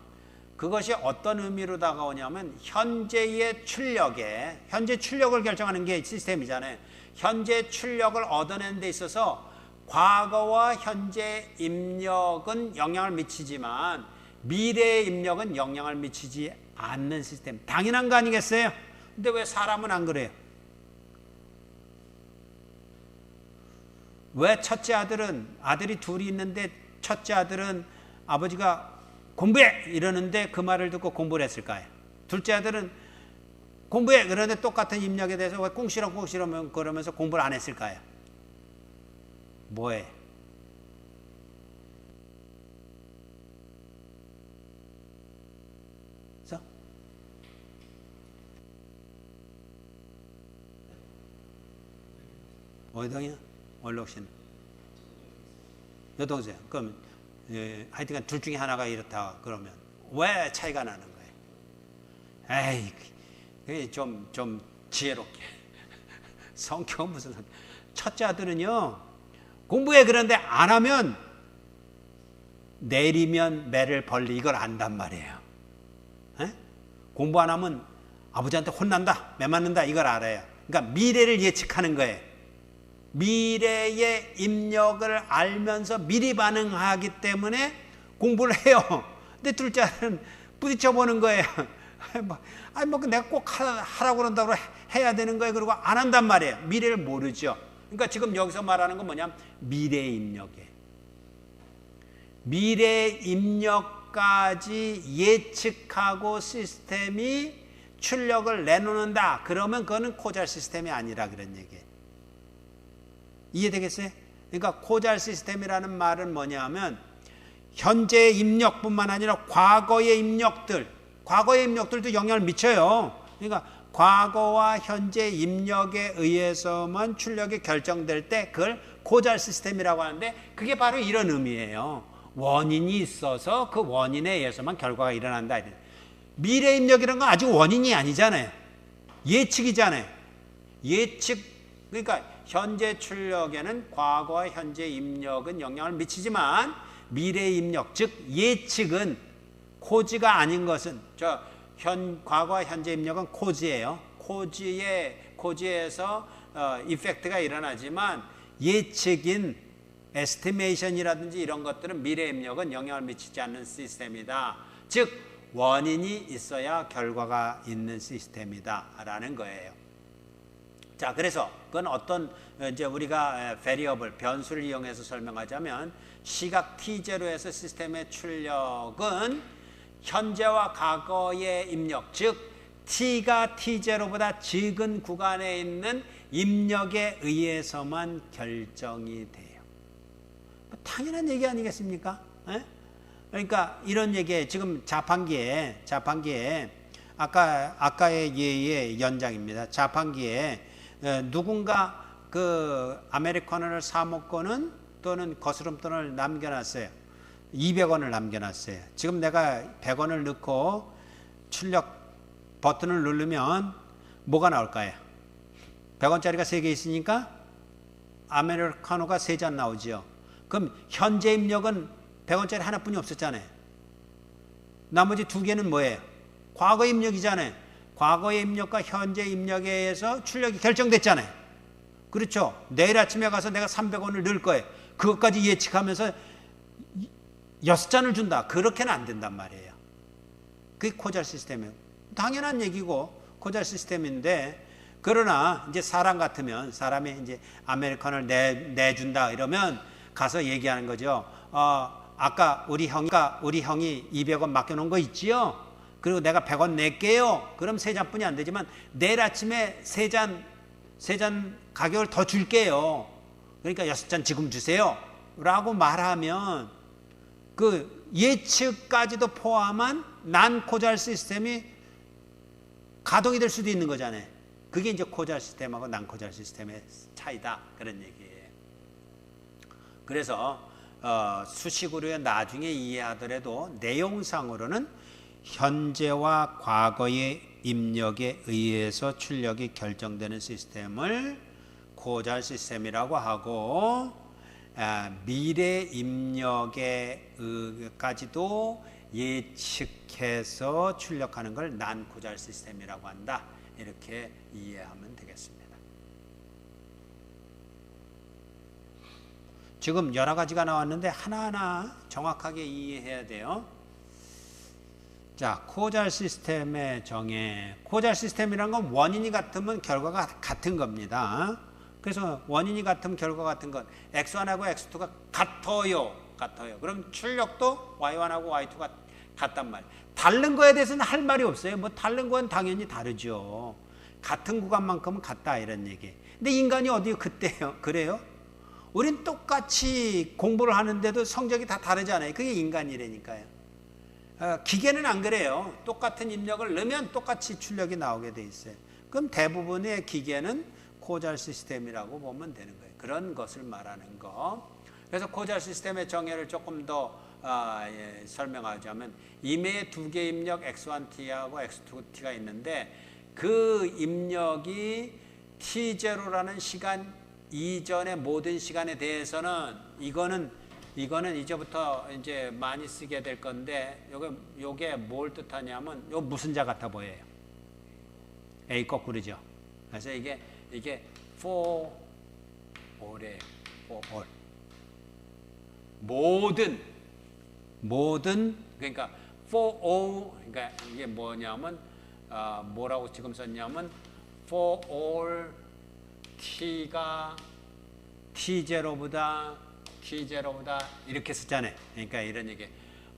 그것이 어떤 의미로 다가오냐면 현재 출력을 결정하는 게 시스템이잖아요. 현재 출력을 얻어내는 데 있어서 과거와 현재 입력은 영향을 미치지만 미래의 입력은 영향을 미치지 않는 시스템. 당연한 거 아니겠어요? 근데 왜 사람은 안 그래요? 왜 첫째 아들이 둘이 있는데 첫째 아들은 아버지가 공부해! 이러는데 그 말을 듣고 공부를 했을까요? 둘째 아들은 공부해! 그러는데 똑같은 입력에 대해서 왜 꿍시렁꿍시렁 그러면서 공부를 안 했을까요? 뭐해? 어디동이야? 원록신 여동생. 그럼 하여튼간 둘 중에 하나가 이렇다 그러면 왜 차이가 나는 거예요? 에이, 그게 좀 지혜롭게. 성격은 무슨 성격? 첫째 아들은요 공부해 그런데 안 하면 내리면 매를 벌리 이걸 안단 말이에요. 에? 공부 안 하면 아버지한테 혼난다, 매 맞는다 이걸 알아요. 그러니까 미래를 예측하는 거예요. 미래의 입력을 알면서 미리 반응하기 때문에 공부를 해요. 근데 둘째 아들은 부딪혀보는 거예요. 내가 꼭 하라고 그런다고 해야 되는 거예요. 그리고 안 한단 말이에요. 미래를 모르죠. 그러니까 지금 여기서 말하는 건 뭐냐면 미래의 입력이에요. 미래의 입력까지 예측하고 시스템이 출력을 내놓는다. 그러면 그거는 코잘 시스템이 아니라 그런 얘기예요. 이해되겠어요? 그러니까 코잘 시스템이라는 말은 뭐냐면 현재의 입력뿐만 아니라 과거의 입력들도 영향을 미쳐요. 그러니까 과거와 현재 입력에 의해서만 출력이 결정될 때 그걸 코잘 시스템이라고 하는데 그게 바로 이런 의미예요. 원인이 있어서 그 원인에 의해서만 결과가 일어난다. 미래 입력이라는 건 아직 원인이 아니잖아요. 예측이잖아요. 예측, 그러니까 현재 출력에는 과거와 현재 입력은 영향을 미치지만 미래 입력, 즉 예측은 코즈가 아닌 것은 과거와 현재 입력은 코즈예요. 코즈에서 이펙트가 일어나지만 예측인 에스티메이션이라든지 이런 것들은 미래 입력은 영향을 미치지 않는 시스템이다. 즉 원인이 있어야 결과가 있는 시스템이다라는 거예요. 자, 그래서 그건 어떤 이제 우리가 variable 변수를 이용해서 설명하자면 시각 t0에서 시스템의 출력은 현재와 과거의 입력, 즉 t가 t0보다 적은 구간에 있는 입력에 의해서만 결정이 돼요. 당연한 얘기 아니겠습니까? 에? 그러니까 이런 얘기에 지금 자판기에 아까의 예의 연장입니다. 자판기에 누군가 그 아메리카노를 사 먹고는 또는 거스름돈을 남겨놨어요. 200원을 남겨놨어요. 지금 내가 100원을 넣고 출력 버튼을 누르면 뭐가 나올까요? 100원짜리가 3개 있으니까 아메리카노가 3잔 나오죠. 그럼 현재 입력은 100원짜리 하나뿐이 없었잖아요. 나머지 2개는 뭐예요? 과거 입력이잖아요. 과거의 입력과 현재 입력에 의해서 출력이 결정됐잖아요. 그렇죠? 내일 아침에 가서 내가 300원을 넣을 거예요. 그것까지 예측하면서 6잔을 준다. 그렇게는 안 된단 말이에요. 그게 코잘 시스템이에요. 당연한 얘기고 코잘 시스템인데, 그러나 이제 사람 같으면 사람이 이제 아메리카노를 내준다 이러면 가서 얘기하는 거죠. 아까 우리 형이 200원 맡겨놓은 거 있지요? 그리고 내가 100원 낼게요. 그럼 3잔뿐이 안 되지만 내일 아침에 3잔 가격을 더 줄게요. 그러니까 6잔 지금 주세요. 라고 말하면 그 예측까지도 포함한 난코잘 시스템이 가동이 될 수도 있는 거잖아요. 그게 이제 코잘 시스템하고 난코잘 시스템의 차이다. 그런 얘기예요. 그래서 수식으로 나중에 이해하더라도 내용상으로는 현재와 과거의 입력에 의해서 출력이 결정되는 시스템을 코잘 시스템이라고 하고, 미래 입력에까지도 예측해서 출력하는 걸 난코잘 시스템이라고 한다. 이렇게 이해하면 되겠습니다. 지금 여러 가지가 나왔는데 하나하나 정확하게 이해해야 돼요. 자, 코잘 시스템의 정의. 코잘 시스템이라는 건 원인이 같으면 결과가 같은 겁니다. 그래서 원인이 같으면 결과 같은 건 X1하고 X2가 같아요. 그럼 출력도 Y1하고 Y2가 같단 말이에요. 다른 거에 대해서는 할 말이 없어요. 뭐 다른 건 당연히 다르죠. 같은 구간만큼은 같다 이런 얘기. 근데 인간이 어디 그래요? 우린 똑같이 공부를 하는데도 성적이 다 다르잖아요. 그게 인간이라니까요. 기계는 안 그래요. 똑같은 입력을 넣으면 똑같이 출력이 나오게 돼 있어요. 그럼 대부분의 기계는 코잘 시스템이라고 보면 되는 거예요. 그런 것을 말하는 거. 그래서 코잘 시스템의 정의를 조금 더 설명하자면 이메의 2개 입력 X1T하고 X2T가 있는데 그 입력이 T0라는 시간 이전의 모든 시간에 대해서는 이거는 이제부터 이제 많이 쓰게 될 건데 요게 뭘 뜻하냐면 요 무슨 자 같아 보여요? A 거꾸로죠. 그래서 이게 for all에 for all 모든 그러니까 for all 그러니까 이게 뭐냐면 뭐라고 지금 썼냐면 for all t가 t0보다 이렇게 썼잖아요. 그러니까 이런 얘기.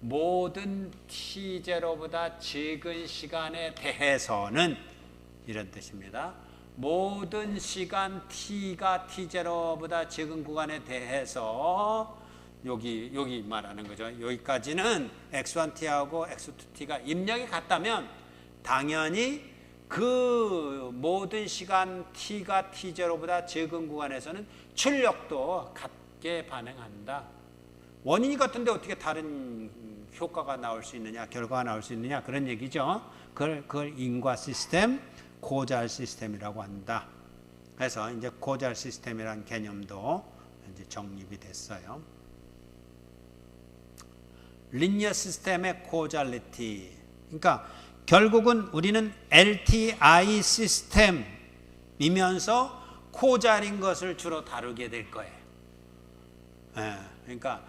모든 t0보다 적은 시간에 대해서는 이런 뜻입니다. 모든 시간 t가 t0보다 적은 구간에 대해서 여기 말하는 거죠. 여기까지는 x1t하고 x2t가 입력이 같다면 당연히 그 모든 시간 t가 t0보다 적은 구간에서는 출력도 같게 반응한다. 원인이 같은데 어떻게 다른 효과가 나올 수 있느냐, 결과가 나올 수 있느냐, 그런 얘기죠. 그걸 인과 시스템, 고잘 시스템이라고 한다. 그래서 이제 고잘 시스템이라는 개념도 이제 정립이 됐어요. 리니어 시스템의 고잘리티. 그러니까 결국은 우리는 LTI 시스템이면서 고잘인 것을 주로 다루게 될 거예요. 그러니까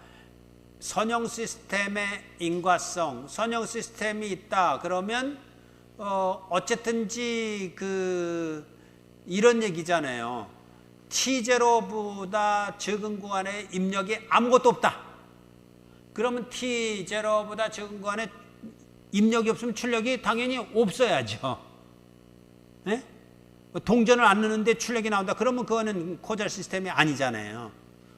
선형 시스템의 인과성, 선형 시스템이 있다 그러면 어쨌든지 이런 얘기잖아요. T0보다 적은 구간에 입력이 아무것도 없다. 그러면 T0보다 적은 구간에 입력이 없으면 출력이 당연히 없어야죠. 네? 동전을 안 넣는데 출력이 나온다. 그러면 그거는 고잘 시스템이 아니잖아요.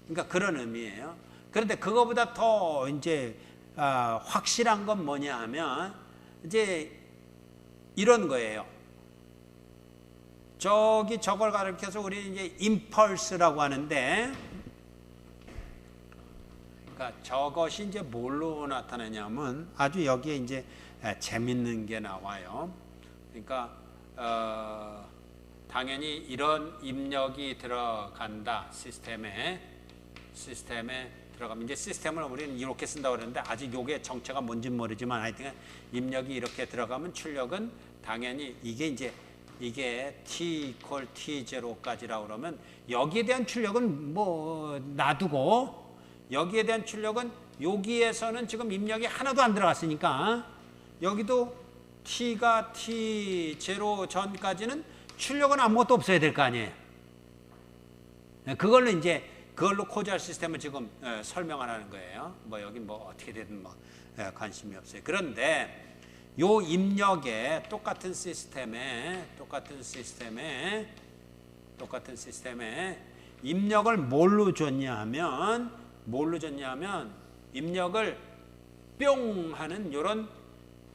그러니까 그런 의미예요. 그런데 그거보다 더 이제 확실한 건 뭐냐 하면 이제 이런 거예요. 저걸 가리켜서 우리는 이제 임펄스라고 하는데, 그러니까 저것이 이제 뭘로 나타나냐면 아주 여기에 이제 재밌는 게 나와요. 그러니까 당연히 이런 입력이 들어간다. 시스템에 들어가면 이제 시스템을 우리는 이렇게 쓴다고 그러는데 아직 요게 정체가 뭔지는 모르지만 하여튼 입력이 이렇게 들어가면 출력은 당연히 이게 t equal t0까지라고 그러면 여기에 대한 출력은 뭐 놔두고 여기에 대한 출력은 여기에서는 지금 입력이 하나도 안 들어갔으니까 여기도 t가 t0 전까지는 출력은 아무것도 없어야 될 거 아니에요. 그걸로 고잘 시스템을 지금 설명하라는 거예요. 뭐 여기 뭐 어떻게 되든 뭐 관심이 없어요. 그런데 요 입력에 똑같은 시스템에 입력을 뭘로 줬냐 하면 입력을 뿅 하는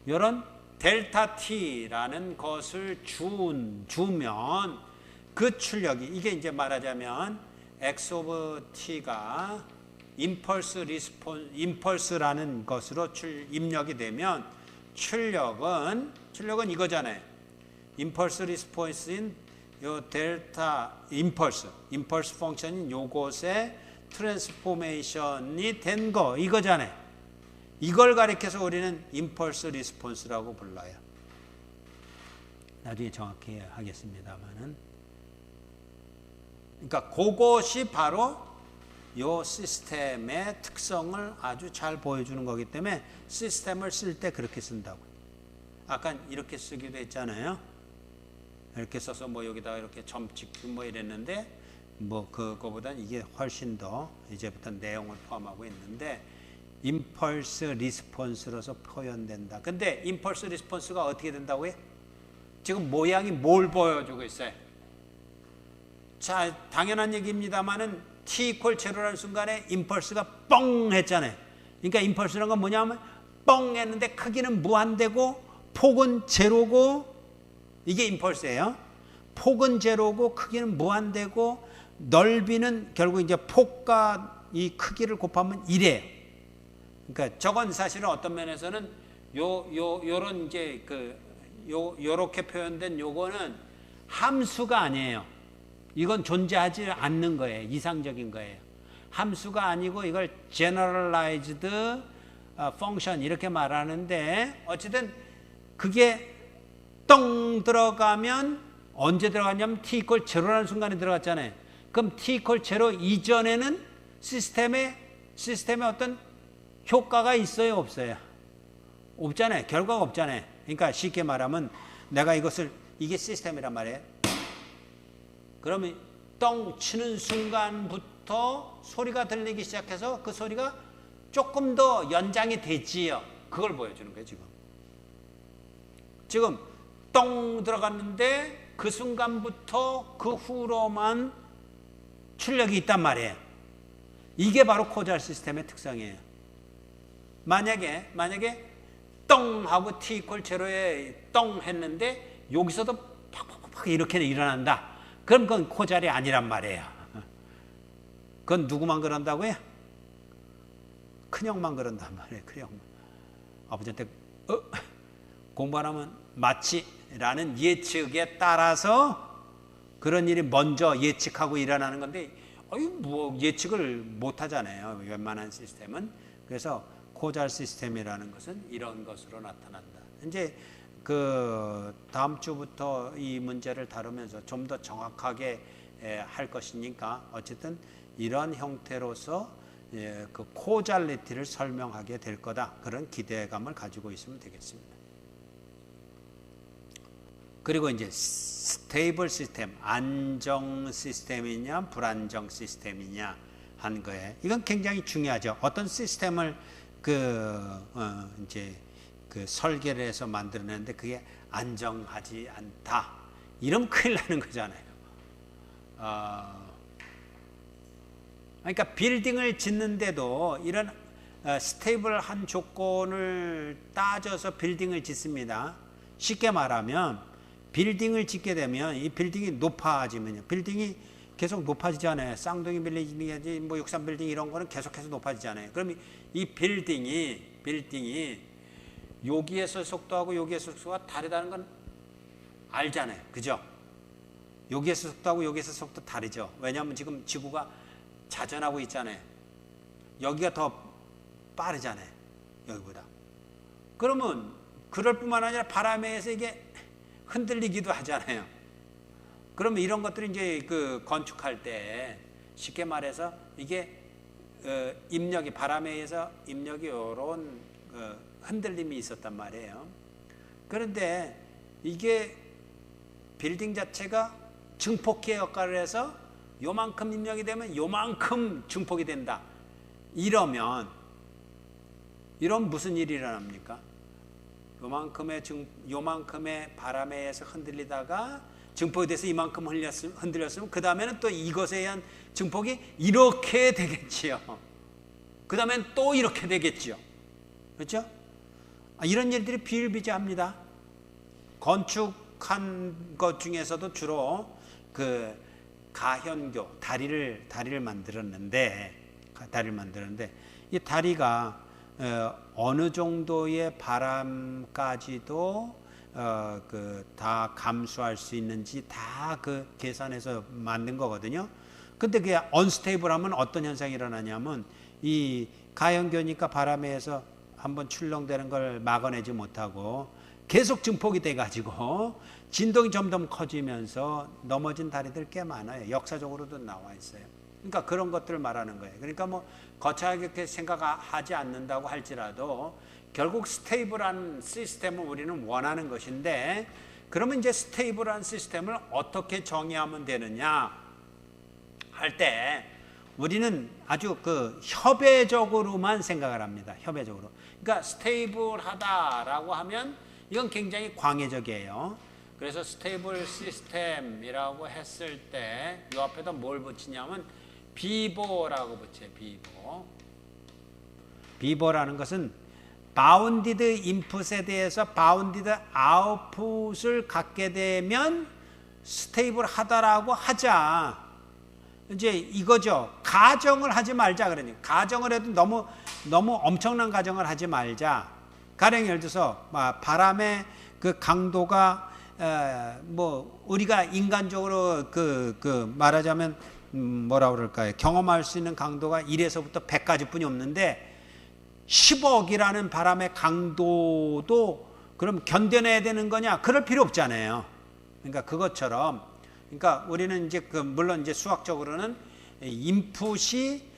요런 델타 t라는 것을 주면 그 출력이 이게 이제 말하자면 x of t가 임펄스라는 것으로 입력이 되면 출력은 이거잖아요. 임펄스 리스폰스인 요 델타 임펄스 펑션인 요것의 트랜스포메이션이 된 거 이거잖아요. 이걸 가리켜서 우리는 임펄스 리스폰스라고 불러요. 나중에 정확히 하겠습니다만은, 그러니까 그것이 바로 요 시스템의 특성을 아주 잘 보여주는 거기 때문에 시스템을 쓸 때 그렇게 쓴다고. 아까 이렇게 쓰기도 했잖아요. 이렇게 써서 뭐 여기다가 이렇게 점 찍고 뭐 이랬는데 뭐 그거보단 이게 훨씬 더 이제부터 내용을 포함하고 있는데 임펄스 리스폰스로서 표현된다. 근데 임펄스 리스폰스가 어떻게 된다고요? 지금 모양이 뭘 보여주고 있어요? 자, 당연한 얘기입니다만은 t equal 제로라는 순간에 임펄스가 뻥 했잖아요. 그러니까 임펄스라는 건 뭐냐면 뻥 했는데 크기는 무한대고 폭은 제로고, 이게 임펄스예요. 폭은 제로고 크기는 무한대고 넓이는 결국 이제 폭과 이 크기를 곱하면 1이에요. 그러니까 저건 사실은 어떤 면에서는 요런 이제 요렇게 표현된 요거는 함수가 아니에요. 이건 존재하지 않는 거예요. 이상적인 거예요. 함수가 아니고 이걸 generalized function 이렇게 말하는데, 어쨌든 그게 똥 들어가면 언제 들어갔냐면 t equal 제로라는 순간에 들어갔잖아요. 그럼 t equal 제로 이전에는 시스템에 어떤 효과가 있어요, 없어요? 없잖아요. 결과가 없잖아요. 그러니까 쉽게 말하면 내가 이게 시스템이란 말이에요. 그러면 똥 치는 순간부터 소리가 들리기 시작해서 그 소리가 조금 더 연장이 되지요. 그걸 보여주는 거예요, 지금 똥 들어갔는데 그 순간부터 그 후로만 출력이 있단 말이에요. 이게 바로 고잘 시스템의 특성이에요. 만약에 똥 하고 t equal 제로에 똥 했는데 여기서도 팍팍팍 이렇게 일어난다. 그럼 그건 코잘이 아니란 말이에요. 그건 누구만 그런다고요? 큰형만 그런단 말이에요. 큰형만. 아버지한테 공부 안 하면 마치라는 예측에 따라서 그런 일이 먼저 예측하고 일어나는 건데 뭐 예측을 못 하잖아요. 웬만한 시스템은. 그래서 코잘 시스템이라는 것은 이런 것으로 나타난다. 이제 그 다음 주부터 이 문제를 다루면서 좀 더 정확하게 할 것이니까 어쨌든 이런 형태로서 그 코잘리티를 설명하게 될 거다. 그런 기대감을 가지고 있으면 되겠습니다. 그리고 이제 스테이블 시스템, 안정 시스템이냐 불안정 시스템이냐 한 거예요. 이건 굉장히 중요하죠. 어떤 시스템을 이제 그 설계를 해서 만들어내는데 그게 안정하지 않다. 이러면 큰일 나는 거잖아요. 그러니까 빌딩을 짓는데도 이런 스테이블한 조건을 따져서 빌딩을 짓습니다. 쉽게 말하면 빌딩을 짓게 되면 이 빌딩이 높아지면요. 빌딩이 계속 높아지잖아요. 쌍둥이 빌딩이지 뭐 63 빌딩 이런 거는 계속해서 높아지잖아요. 그럼 이 빌딩이 여기에서 속도하고 여기에서 속도가 다르다는 건 알잖아요. 그죠? 여기에서 속도하고 여기에서 속도 다르죠. 왜냐하면 지금 지구가 자전하고 있잖아요. 여기가 더 빠르잖아요. 여기보다. 그러면 그럴 뿐만 아니라 바람에 의해서 이게 흔들리기도 하잖아요. 그러면 이런 것들이 이제 그 건축할 때 쉽게 말해서 이게 입력이 바람에 의해서 입력이 이런 흔들림이 있었단 말이에요. 그런데 이게 빌딩 자체가 증폭기의 역할을 해서 요만큼 입력이 되면 요만큼 증폭이 된다. 이러면 무슨 일이 일어납니까? 요만큼의 바람에 의해서 흔들리다가 증폭이 돼서 이만큼 흔들렸으면 그 다음에는 또 이것에 의한 증폭이 이렇게 되겠지요. 그 다음엔 또 이렇게 되겠죠. 그렇죠? 이런 일들이 비일비재합니다. 건축한 것 중에서도 주로 그 가현교 다리를 만들었는데 이 다리가 어느 정도의 바람까지도 다 감수할 수 있는지 다 그 계산해서 만든 거거든요. 근데 그게 언스테이블하면 어떤 현상이 일어나냐면 이 가연교니까 바람에 의해서 한번 출렁대는 걸 막아내지 못하고 계속 증폭이 돼가지고 진동이 점점 커지면서 넘어진 다리들 꽤 많아요. 역사적으로도 나와 있어요. 그러니까 그런 것들을 말하는 거예요. 그러니까 뭐 거창하게 생각하지 않는다고 할지라도 결국 스테이블한 시스템을 우리는 원하는 것인데, 그러면 이제 스테이블한 시스템을 어떻게 정의하면 되느냐 할 때 우리는 아주 그 협회적으로만 생각을 합니다. 협회적으로. 그러니까 스테이블하다라고 하면 이건 굉장히 광해적이에요. 그래서 스테이블 시스템이라고 했을 때 이 앞에다 뭘 붙이냐면 비보라고 붙여요. 비보라는 것은 바운디드 인풋에 대해서 바운디드 아웃풋을 갖게 되면 스테이블하다라고 하자. 이제 이거죠. 가정을 하지 말자 그러니. 가정을 해도 너무 엄청난 가정을 하지 말자. 가령 예를 들어서 바람의 그 강도가 뭐 우리가 인간적으로 그 말하자면 뭐라 그럴까요? 경험할 수 있는 강도가 1에서부터 100까지뿐이 없는데 10억이라는 바람의 강도도 그럼 견뎌내야 되는 거냐? 그럴 필요 없잖아요. 그러니까 그것처럼, 그러니까 우리는 이제 물론 이제 수학적으로는 인풋이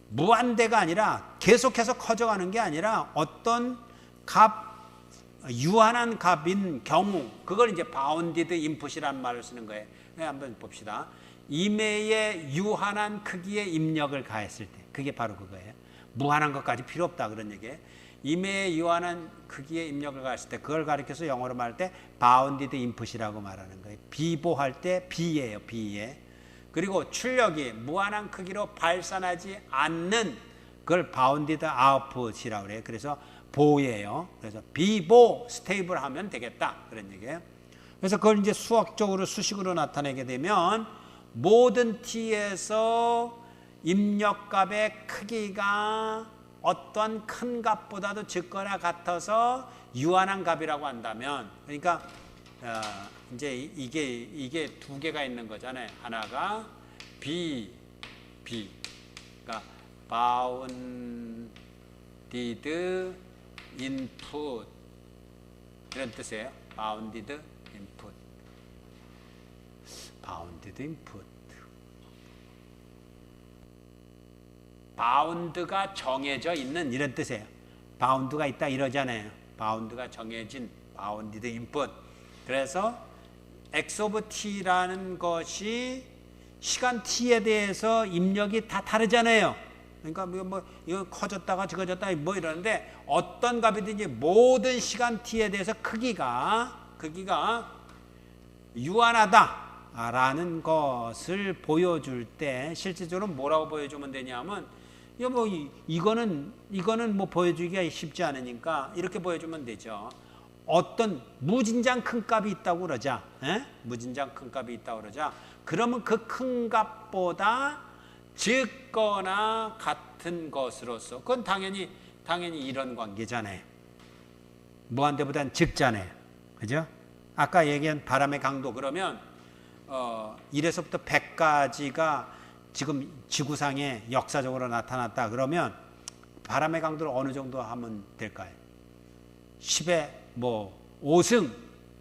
무한대가 아니라 계속해서 커져가는 게 아니라 어떤 유한한 값인 경우, 그걸 이제 바운디드 인풋이라는 말을 쓰는 거예요. 한번 봅시다. 임의의 유한한 크기의 입력을 가했을 때, 그게 바로 그거예요. 무한한 것까지 필요 없다 그런 얘기예요. 임의의 유한한 크기의 입력을 가했을 때 그걸 가리켜서 영어로 말할 때 바운디드 인풋이라고 말하는 거예요. 비보할 때 비예요. 비예. 그리고 출력이 무한한 크기로 발산하지 않는 그걸 바운디드 아웃풋이라고 그래요. 그래서 보예요. 그래서 비보 스테이블 하면 되겠다 그런 얘기예요. 그래서 그걸 이제 수학적으로 수식으로 나타내게 되면 모든 t에서 입력값의 크기가 어떤 큰 값보다도 적거나 같아서 유한한 값이라고 한다면, 그러니까 이제 이게 두 개가 있는 거잖아요. 하나가 그러니까 bounded input 이런 뜻이에요. bounded input. 바운드가 정해져 있는 이런 뜻이에요. 바운드가 있다 이러잖아요. 바운드가 정해진 bounded input. 그래서 x of t라는 것이 시간 t에 대해서 입력이 다 다르잖아요. 그러니까 뭐 이거 커졌다가 적어졌다 뭐 이러는데 어떤 값이든지 모든 시간 t에 대해서 크기가 유한하다라는 것을 보여줄 때 실질적으로 뭐라고 보여주면 되냐면 이거는 뭐 보여주기가 쉽지 않으니까 이렇게 보여주면 되죠. 어떤 무진장 큰 값이 있다고 그러자. 무진장 큰 값이 있다고 그러자. 그러면 그 큰 값보다 적거나 같은 것으로서 그건 당연히 이런 관계잖아요. 무한대보다는 적잖아요. 그죠? 아까 얘기한 바람의 강도 그러면 1에서부터 100까지가 지금 지구상에 역사적으로 나타났다 그러면 바람의 강도를 어느 정도 하면 될까요? 10의 5승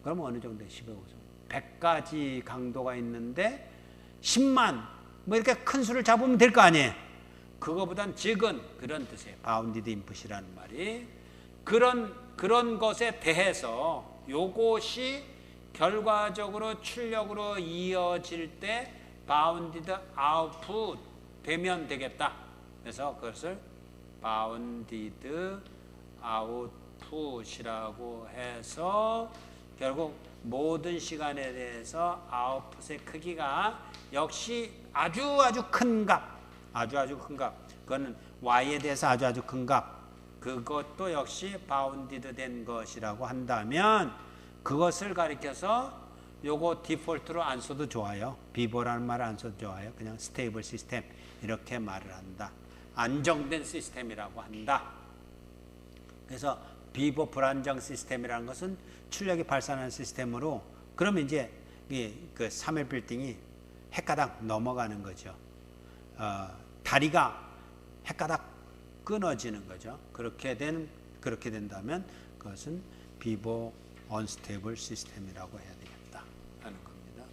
그러면 어느 정도 10의 5승 100가지 강도가 있는데 10만 이렇게 큰 수를 잡으면 될 거 아니에요. 그거보단 적은 그런 뜻이에요. 바운디드 인풋이라는 말이 그런 것에 대해서 요것이 결과적으로 출력으로 이어질 때 바운디드 아웃풋 되면 되겠다. 그래서 그것을 바운디드 아웃풋이라고 해서 결국 모든 시간에 대해서 아웃풋의 크기가 역시 아주 큰 값, 아주 큰 값. 그거는 y에 대해서 아주 큰 값. 그것도 역시 바운디드 된 것이라고 한다면 그것을 가리켜서 요거 디폴트로 안 써도 좋아요. 비보라는 말을 안 써도 좋아요. 그냥 스테이블 시스템 이렇게 말을 한다. 안정된 시스템이라고 한다. 그래서 비보 불안정 시스템이라는 것은 출력이 발산하는 시스템으로 그러면 이제 그 3일 빌딩이 헷가닥 넘어가는 거죠. 다리가 헷가닥 끊어지는 거죠. 그렇게 된다면 그것은 비보 언스테이블 시스템이라고 해야 되겠다 하는 겁니다.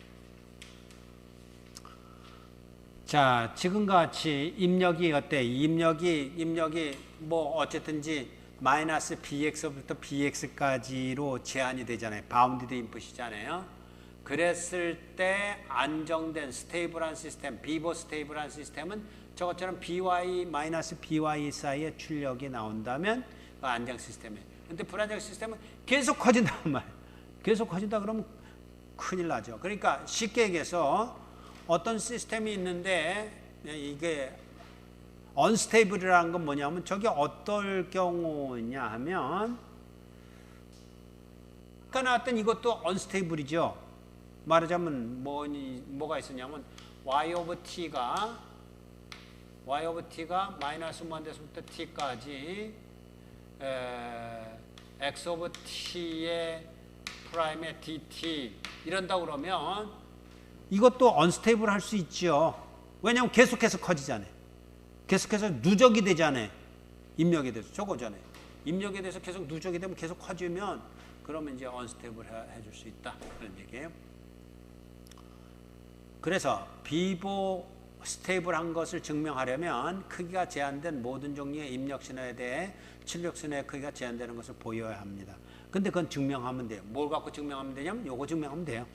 자, 지금과 같이 입력이 어때? 입력이 뭐 어쨌든지 마이너스 bx부터 bx까지로 제한이 되잖아요. 바운디드 인풋이잖아요. 그랬을 때 안정된 스테이블한 시스템, 비보 스테이블한 시스템은 저것처럼 by 마이너스 by 사이에 출력이 나온다면 안정 시스템이에요. 근데 불안정 시스템은 계속 커진단 말이에요. 계속 커진다 그러면 큰일 나죠. 그러니까 쉽게 얘기해서 어떤 시스템이 있는데 이게 언스테이블이라는 건 뭐냐면 저게 어떨 경우냐 하면 아까 나왔던 이것도 언스테이블이죠. 말하자면 뭐가 있었냐면 y of t가 마이너스 1에서부터 t까지 x of t의 프라임의 dt 이런다고 그러면 이것도 언스테이블 할 수 있죠. 왜냐하면 계속해서 커지잖아요. 계속해서 누적이 되잖아요. 입력에 대해서 저거잖아요. 입력에 대해서 계속 누적이 되면 계속 커지면 그러면 이제 언스테이블 해줄 수 있다 그런 얘기예요. 그래서 비보 스테이블한 것을 증명하려면 크기가 제한된 모든 종류의 입력 신호에 대해 출력 신호의 크기가 제한되는 것을 보여야 합니다. 근데 그건 증명하면 돼요. 뭘 갖고 증명하면 되냐면 요거 증명하면 돼요.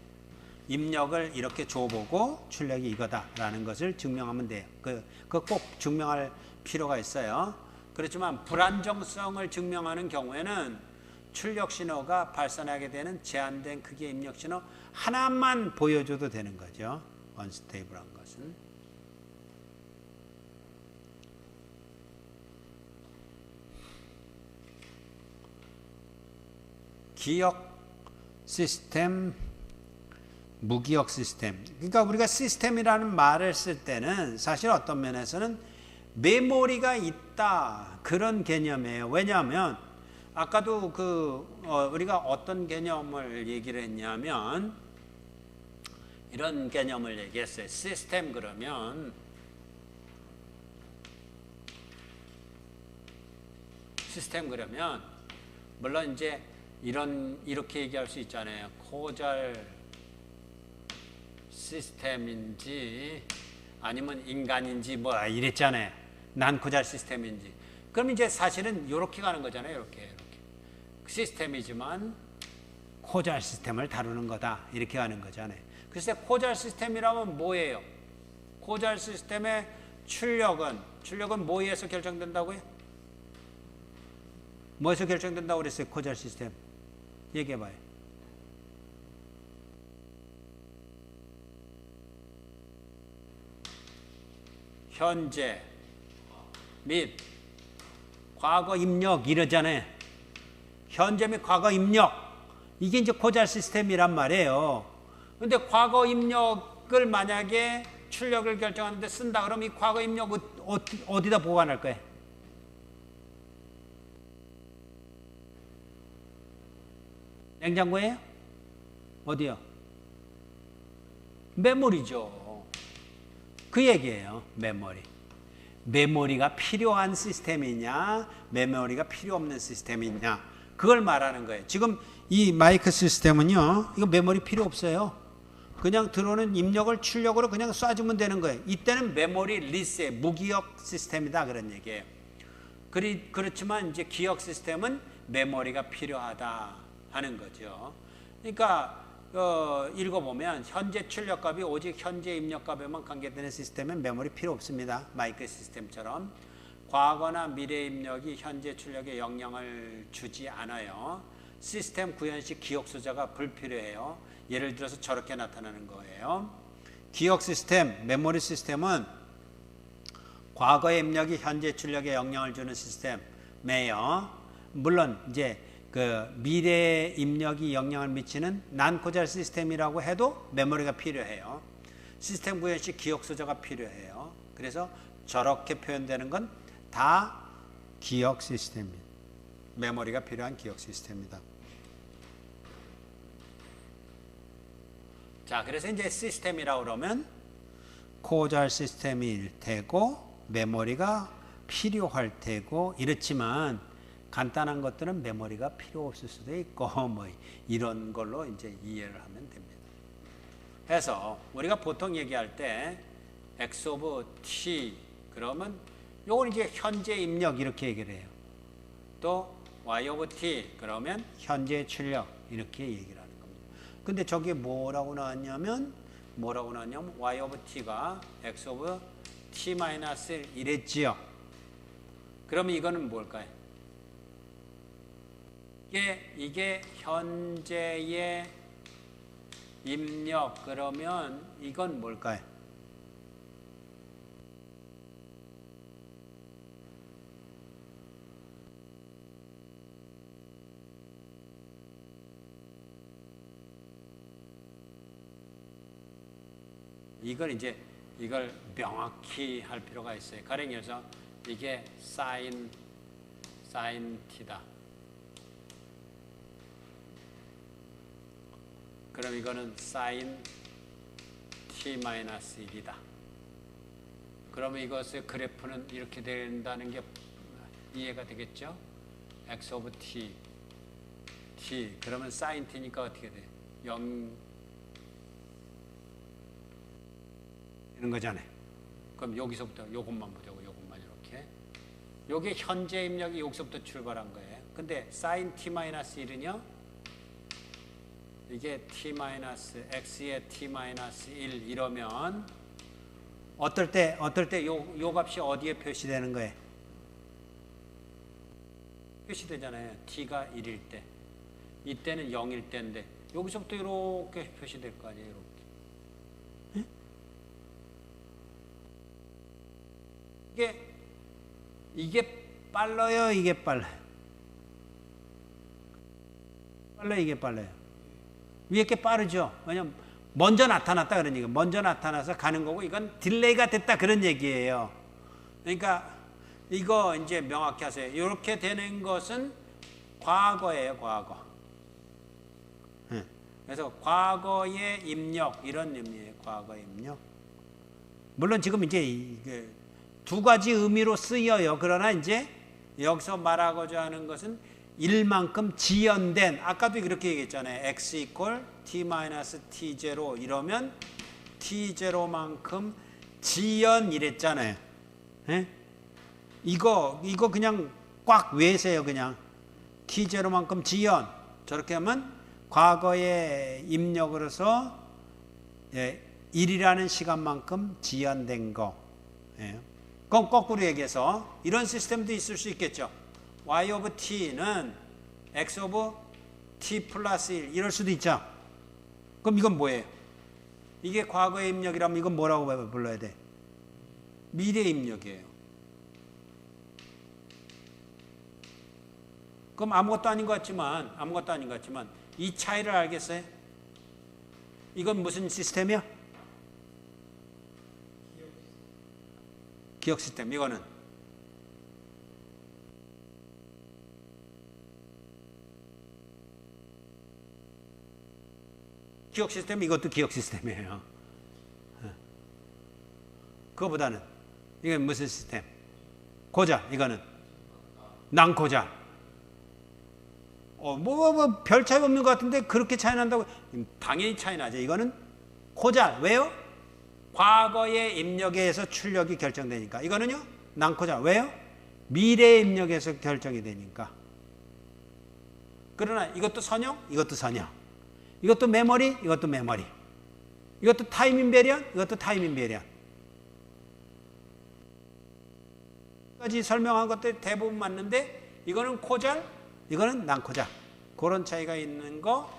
입력을 이렇게 줘보고 출력이 이거다라는 것을 증명하면 돼요. 그거 꼭 증명할 필요가 있어요. 그렇지만 불안정성을 증명하는 경우에는 출력 신호가 발산하게 되는 제한된 크기의 입력 신호 하나만 보여줘도 되는 거죠. 언스테이블한 것은. 기억 시스템 무기억 시스템. 그러니까 우리가 시스템이라는 말을 쓸 때는 사실 어떤 면에서는 메모리가 있다 그런 개념이에요. 왜냐하면 아까도 우리가 어떤 개념을 얘기를 했냐면 이런 개념을 얘기했어요. 시스템 그러면 물론 이제 이렇게 얘기할 수 있잖아요. 코잘 시스템인지 아니면 인간인지 뭐 이랬잖아요. 난코잘 시스템인지. 그럼 이제 사실은 이렇게 가는 거잖아요. 이렇게 시스템이지만 코잘 시스템을 다루는 거다. 이렇게 가는 거잖아요. 글쎄 코잘 시스템이라면 뭐예요? 코잘 시스템의 출력은 뭐에서 결정된다고요? 뭐에서 결정된다고 그랬어요? 코잘 시스템. 얘기해봐요. 현재 및 과거 입력 이러잖아요. 현재 및 과거 입력. 이게 이제 코잘 시스템이란 말이에요. 근데 과거 입력을 만약에 출력을 결정하는데 쓴다 그러면 이 과거 입력 어디다 보관할 거예요? 냉장고예요? 어디요? 메모리죠. 그 얘기예요. 메모리가 필요한 시스템이냐, 메모리가 필요 없는 시스템이냐, 그걸 말하는 거예요. 지금 이 마이크 시스템은요, 이거 메모리 필요 없어요. 그냥 들어오는 입력을 출력으로 그냥 쏴주면 되는 거예요. 이때는 메모리 리스의 무기억 시스템이다 그런 얘기예요. 그렇지만 이제 기억 시스템은 메모리가 필요하다 하는 거죠. 그러니까 읽어보면 현재 출력값이 오직 현재 입력값에만 관계되는 시스템은 메모리 필요 없습니다. 마이크 시스템처럼. 과거나 미래 입력이 현재 출력에 영향을 주지 않아요. 시스템 구현식 기억 숫자가 불필요해요. 예를 들어서 저렇게 나타나는 거예요. 기억 시스템, 메모리 시스템은 과거의 입력이 현재 출력에 영향을 주는 시스템이에요. 물론 이제 미래 입력이 영향을 미치는 난코잘 시스템이라고 해도 메모리가 필요해요. 시스템 구현식 기억 숫자가 필요해요. 그래서 저렇게 표현되는 건 다 기억 시스템입니다. 메모리가 필요한 기억 시스템입니다. 자, 그래서 이제 시스템이라고 그러면 코잘 시스템일 테고 메모리가 필요할 테고 이렇지만 간단한 것들은 메모리가 필요 없을 수도 있고 뭐 이런 걸로 이제 이해를 하면 됩니다. 그래서 우리가 보통 얘기할 때 x of t 그러면 요건 이제 현재 입력 이렇게 얘기를 해요. 또 y of t 그러면 현재 출력 이렇게 얘기를 하는 겁니다. 근데 저게 뭐라고 나왔냐면 y of t가 x of t 마이너스 1 이랬지요. 그러면 이거는 뭘까요? 이게 현재의 입력 그러면 이건 뭘까요? 이걸 명확히 할 필요가 있어요. 가령 해서 이게 sin t다. 그럼 이거는 sin t-1이다. 그러면 이것의 그래프는 이렇게 된다는 게 이해가 되겠죠? x of t 그러면 sin t니까 어떻게 돼? 0 이런 거잖아요. 그럼 여기서부터 요것만 보자고. 요것만 이렇게. 요게 현재 입력이 여기서부터 출발한 거예요. 근데 sin t-1은요. 이게 x의 t-1 이러면 어떨 때 요 값이 어디에 표시되는 거예요? 표시되잖아요. t가 1일 때. 이때는 0일 때인데 여기서부터 이렇게 표시될 거 아니에요. 이렇게. 이게 빨라요, 이게 빨라요? 빨라요, 이게 빨라요? 위에 게 빠르죠? 왜냐면 먼저 나타났다 그런 얘기예요. 먼저 나타나서 가는 거고 이건 딜레이가 됐다 그런 얘기예요. 그러니까 이거 이제 명확히 하세요. 이렇게 되는 것은 과거예요, 과거. 그래서 과거의 입력 이런 의미예요. 과거의 입력. 물론 지금 이제 두 가지 의미로 쓰여요. 그러나 이제 여기서 말하고자 하는 것은 일만큼 지연된, 아까도 그렇게 얘기했잖아요. x equal t-t0 이러면 t0만큼 지연 이랬잖아요. 예? 이거 그냥 꽉 외세요. 그냥 t0만큼 지연. 저렇게 하면 과거의 입력으로서 1이라는 시간만큼 지연된 거. 예. 그럼 거꾸로 얘기해서 이런 시스템도 있을 수 있겠죠. y of t는 x of t 플러스 1 이럴 수도 있죠. 그럼 이건 뭐예요? 이게 과거의 입력이라면 이건 뭐라고 불러야 돼? 미래 입력이에요. 그럼 아무것도 아닌 것 같지만 이 차이를 알겠어요? 이건 무슨 시스템이야? 기억 시스템. 이거는 기억 시스템. 이것도 기억 시스템이에요. 그거보다는 이건 무슨 시스템? 고자. 이거는 난고자. 별 차이 없는 것 같은데 그렇게 차이 난다고? 당연히 차이 나죠. 이거는 고자. 왜요? 과거의 입력에 의해서 출력이 결정되니까. 이거는요? 난고자. 왜요? 미래의 입력에서 결정이 되니까. 그러나 이것도 선형, 이것도 선형. 이것도 메모리, 이것도 메모리. 이것도 타임 인베리언, 이것도 타임 인베리언. 까지 설명한 것들이 대부분 맞는데 이거는 코잘, 이거는 난코잘. 그런 차이가 있는 거.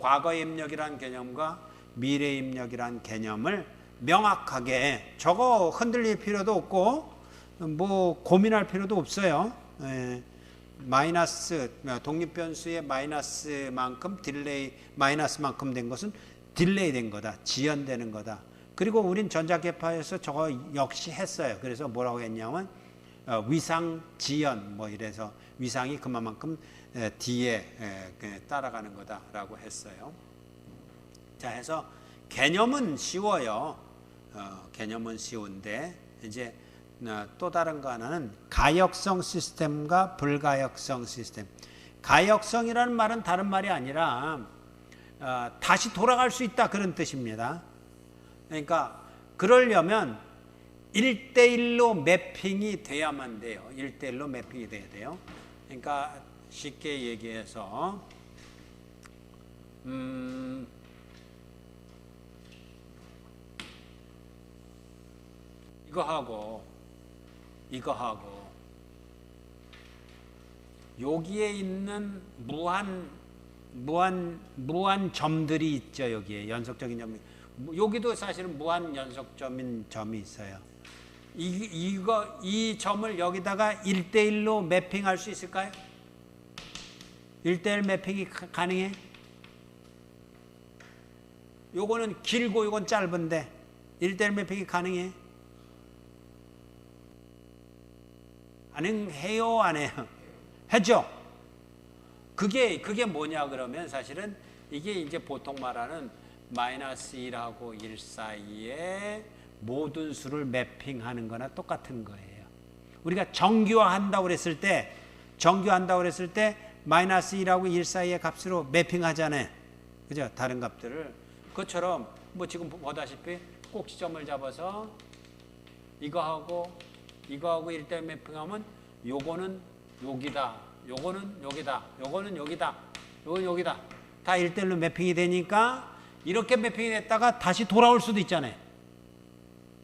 과거의 입력이란 개념과 미래의 입력이란 개념을 명확하게, 저거 흔들릴 필요도 없고 뭐 고민할 필요도 없어요. 마이너스, 독립변수의 마이너스만큼 딜레이, 마이너스만큼 된 것은 딜레이 된 거다. 지연되는 거다. 그리고 우린 전자계파에서 저거 역시 했어요. 그래서 뭐라고 했냐면 위상 지연 뭐 이래서 위상이 그만큼 뒤에 따라가는 거다라고 했어요. 자, 해서 개념은 쉬워요. 개념은 쉬운데 이제 또 다른 거 하나는 가역성 시스템과 불가역성 시스템. 가역성이라는 말은 다른 말이 아니라 다시 돌아갈 수 있다 그런 뜻입니다. 그러니까 그러려면 1대1로 매핑이 돼야만 돼요. 1대1로 매핑이 돼야 돼요. 그러니까 쉽게 얘기해서 이거하고 여기에 있는 무한 점들이 있죠. 여기에 연속적인 점이, 여기도 사실은 무한 연속점인 점이 있어요. 이 점을 여기다가 1대1로 매핑할 수 있을까요? 1대1 매핑이 가능해? 요거는 길고 요건 짧은데 1대1 매핑이 가능해? 가능해요? 안 해요? 했죠? 그게 뭐냐 그러면 사실은 이게 이제 보통 말하는 마이너스 1하고 1 사이에 모든 수를 매핑하는 거나 똑같은 거예요. 우리가 정규화한다고 그랬을 때 마이너스 1하고 1 사이의 값으로 매핑하잖아요. 그죠? 다른 값들을. 그것처럼 뭐 지금 보다시피 꼭지점을 잡아서 이거하고 1대1 매핑하면 요거는 여기다, 요거는 여기다, 요거는 여기다, 요건 여기다. 다 1대1로 매핑이 되니까 이렇게 매핑이 됐다가 다시 돌아올 수도 있잖아요.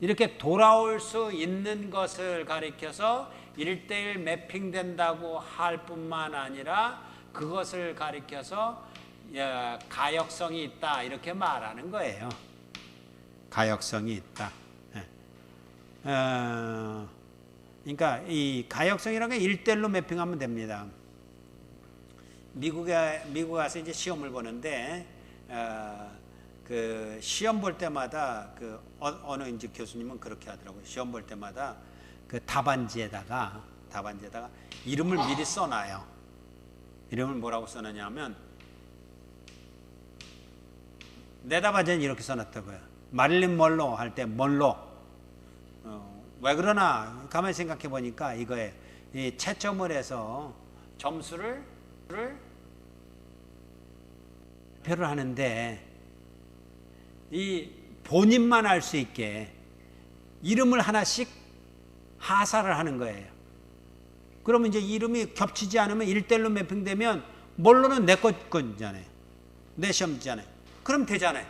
이렇게 돌아올 수 있는 것을 가리켜서 1대1 매핑된다고 할 뿐만 아니라 그것을 가리켜서 가역성이 있다 이렇게 말하는 거예요. 가역성이 있다. 그러니까 이 가역성이라는 게 1대1로 매핑하면 됩니다. 미국 가서 이제 시험을 보는데 그 시험 볼 때마다 그 어느 이제 교수님은 그렇게 하더라고요. 시험 볼 때마다 그 답안지에다가 이름을 미리 써놔요. 이름을 뭐라고 써놨냐면 내 답안지는 이렇게 써놨다고요. 마릴린 먼로 할 때 먼로. 왜 그러나 가만히 생각해 보니까 이거에 이 채점을 해서 점수를 표를 하는데 이 본인만 알 수 있게 이름을 하나씩 하사를 하는 거예요. 그러면 이제 이름이 겹치지 않으면 1대1로 매핑되면 뭘로는 내 거잖아요. 내 시험지잖아요. 그럼 되잖아요.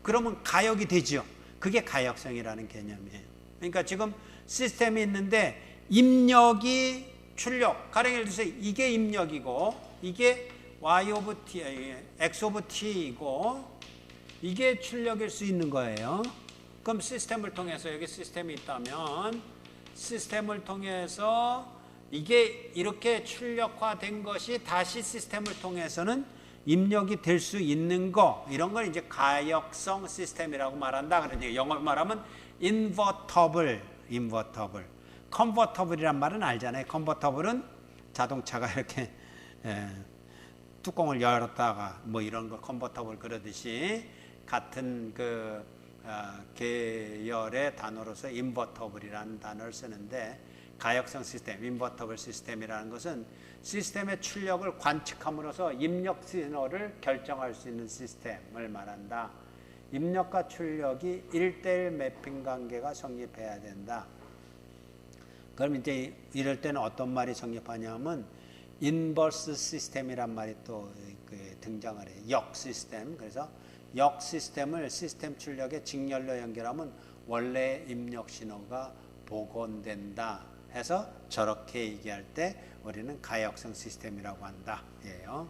그러면 가역이 되죠. 그게 가역성이라는 개념이에요. 그러니까 지금 시스템이 있는데 입력이 출력, 가령 예를 들어서 이게 입력이고 이게 y 오브 t, x 오브 t이고 이게 출력일 수 있는 거예요. 그럼 시스템을 통해서 여기 시스템이 있다면 시스템을 통해서 이게 이렇게 출력화된 것이 다시 시스템을 통해서는 입력이 될 수 있는 거, 이런 걸 이제 가역성 시스템이라고 말한다. 그러니까 영어로 말하면 invertible. convertible이란 말은 알잖아요. convertible은 자동차가 이렇게 뚜껑을 열었다가 뭐 이런 거 convertible 그러듯이 같은 그 계열의 단어로서 invertible이라는 단어를 쓰는데, 가역성 시스템, invertible 시스템이라는 것은 시스템의 출력을 관측함으로써 입력 신호를 결정할 수 있는 시스템을 말한다. 입력과 출력이 1대1 매핑 관계가 성립해야 된다. 그럼 이제 이럴 때는 어떤 말이 성립하냐면 인버스 시스템이란 말이 또 등장을 해요. 역 시스템. 그래서 역 시스템을 시스템 출력에 직렬로 연결하면 원래 입력 신호가 복원된다 해서 저렇게 얘기할 때 우리는 가역성 시스템이라고 한다. 예요.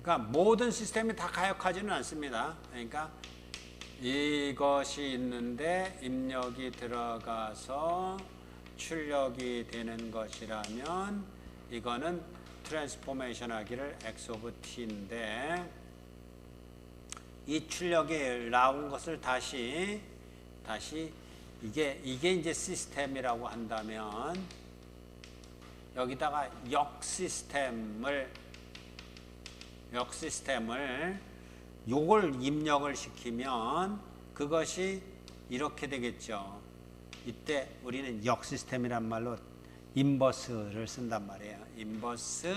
그러니까 모든 시스템이 다 가역하지는 않습니다. 그러니까 이것이 있는데 입력이 들어가서 출력이 되는 것이라면 이거는 트랜스포메이션 하기를 x 오브 t인데, 이 출력이 나온 것을 다시 이게 이제 시스템이라고 한다면 여기다가 역 시스템을 요걸 입력을 시키면 그것이 이렇게 되겠죠. 이때 우리는 역 시스템이란 말로 인버스를 쓴단 말이에요. 인버스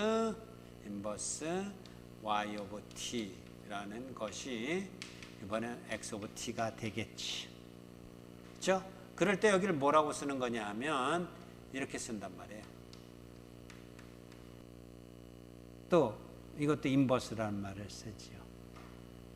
y 오브 t라는 것이 이번엔 x 오브 t가 되겠지. 그렇죠? 그럴 때 여기를 뭐라고 쓰는 거냐 하면 이렇게 쓴단 말이에요. 또 이것도 인버스라는 말을 쓰지요.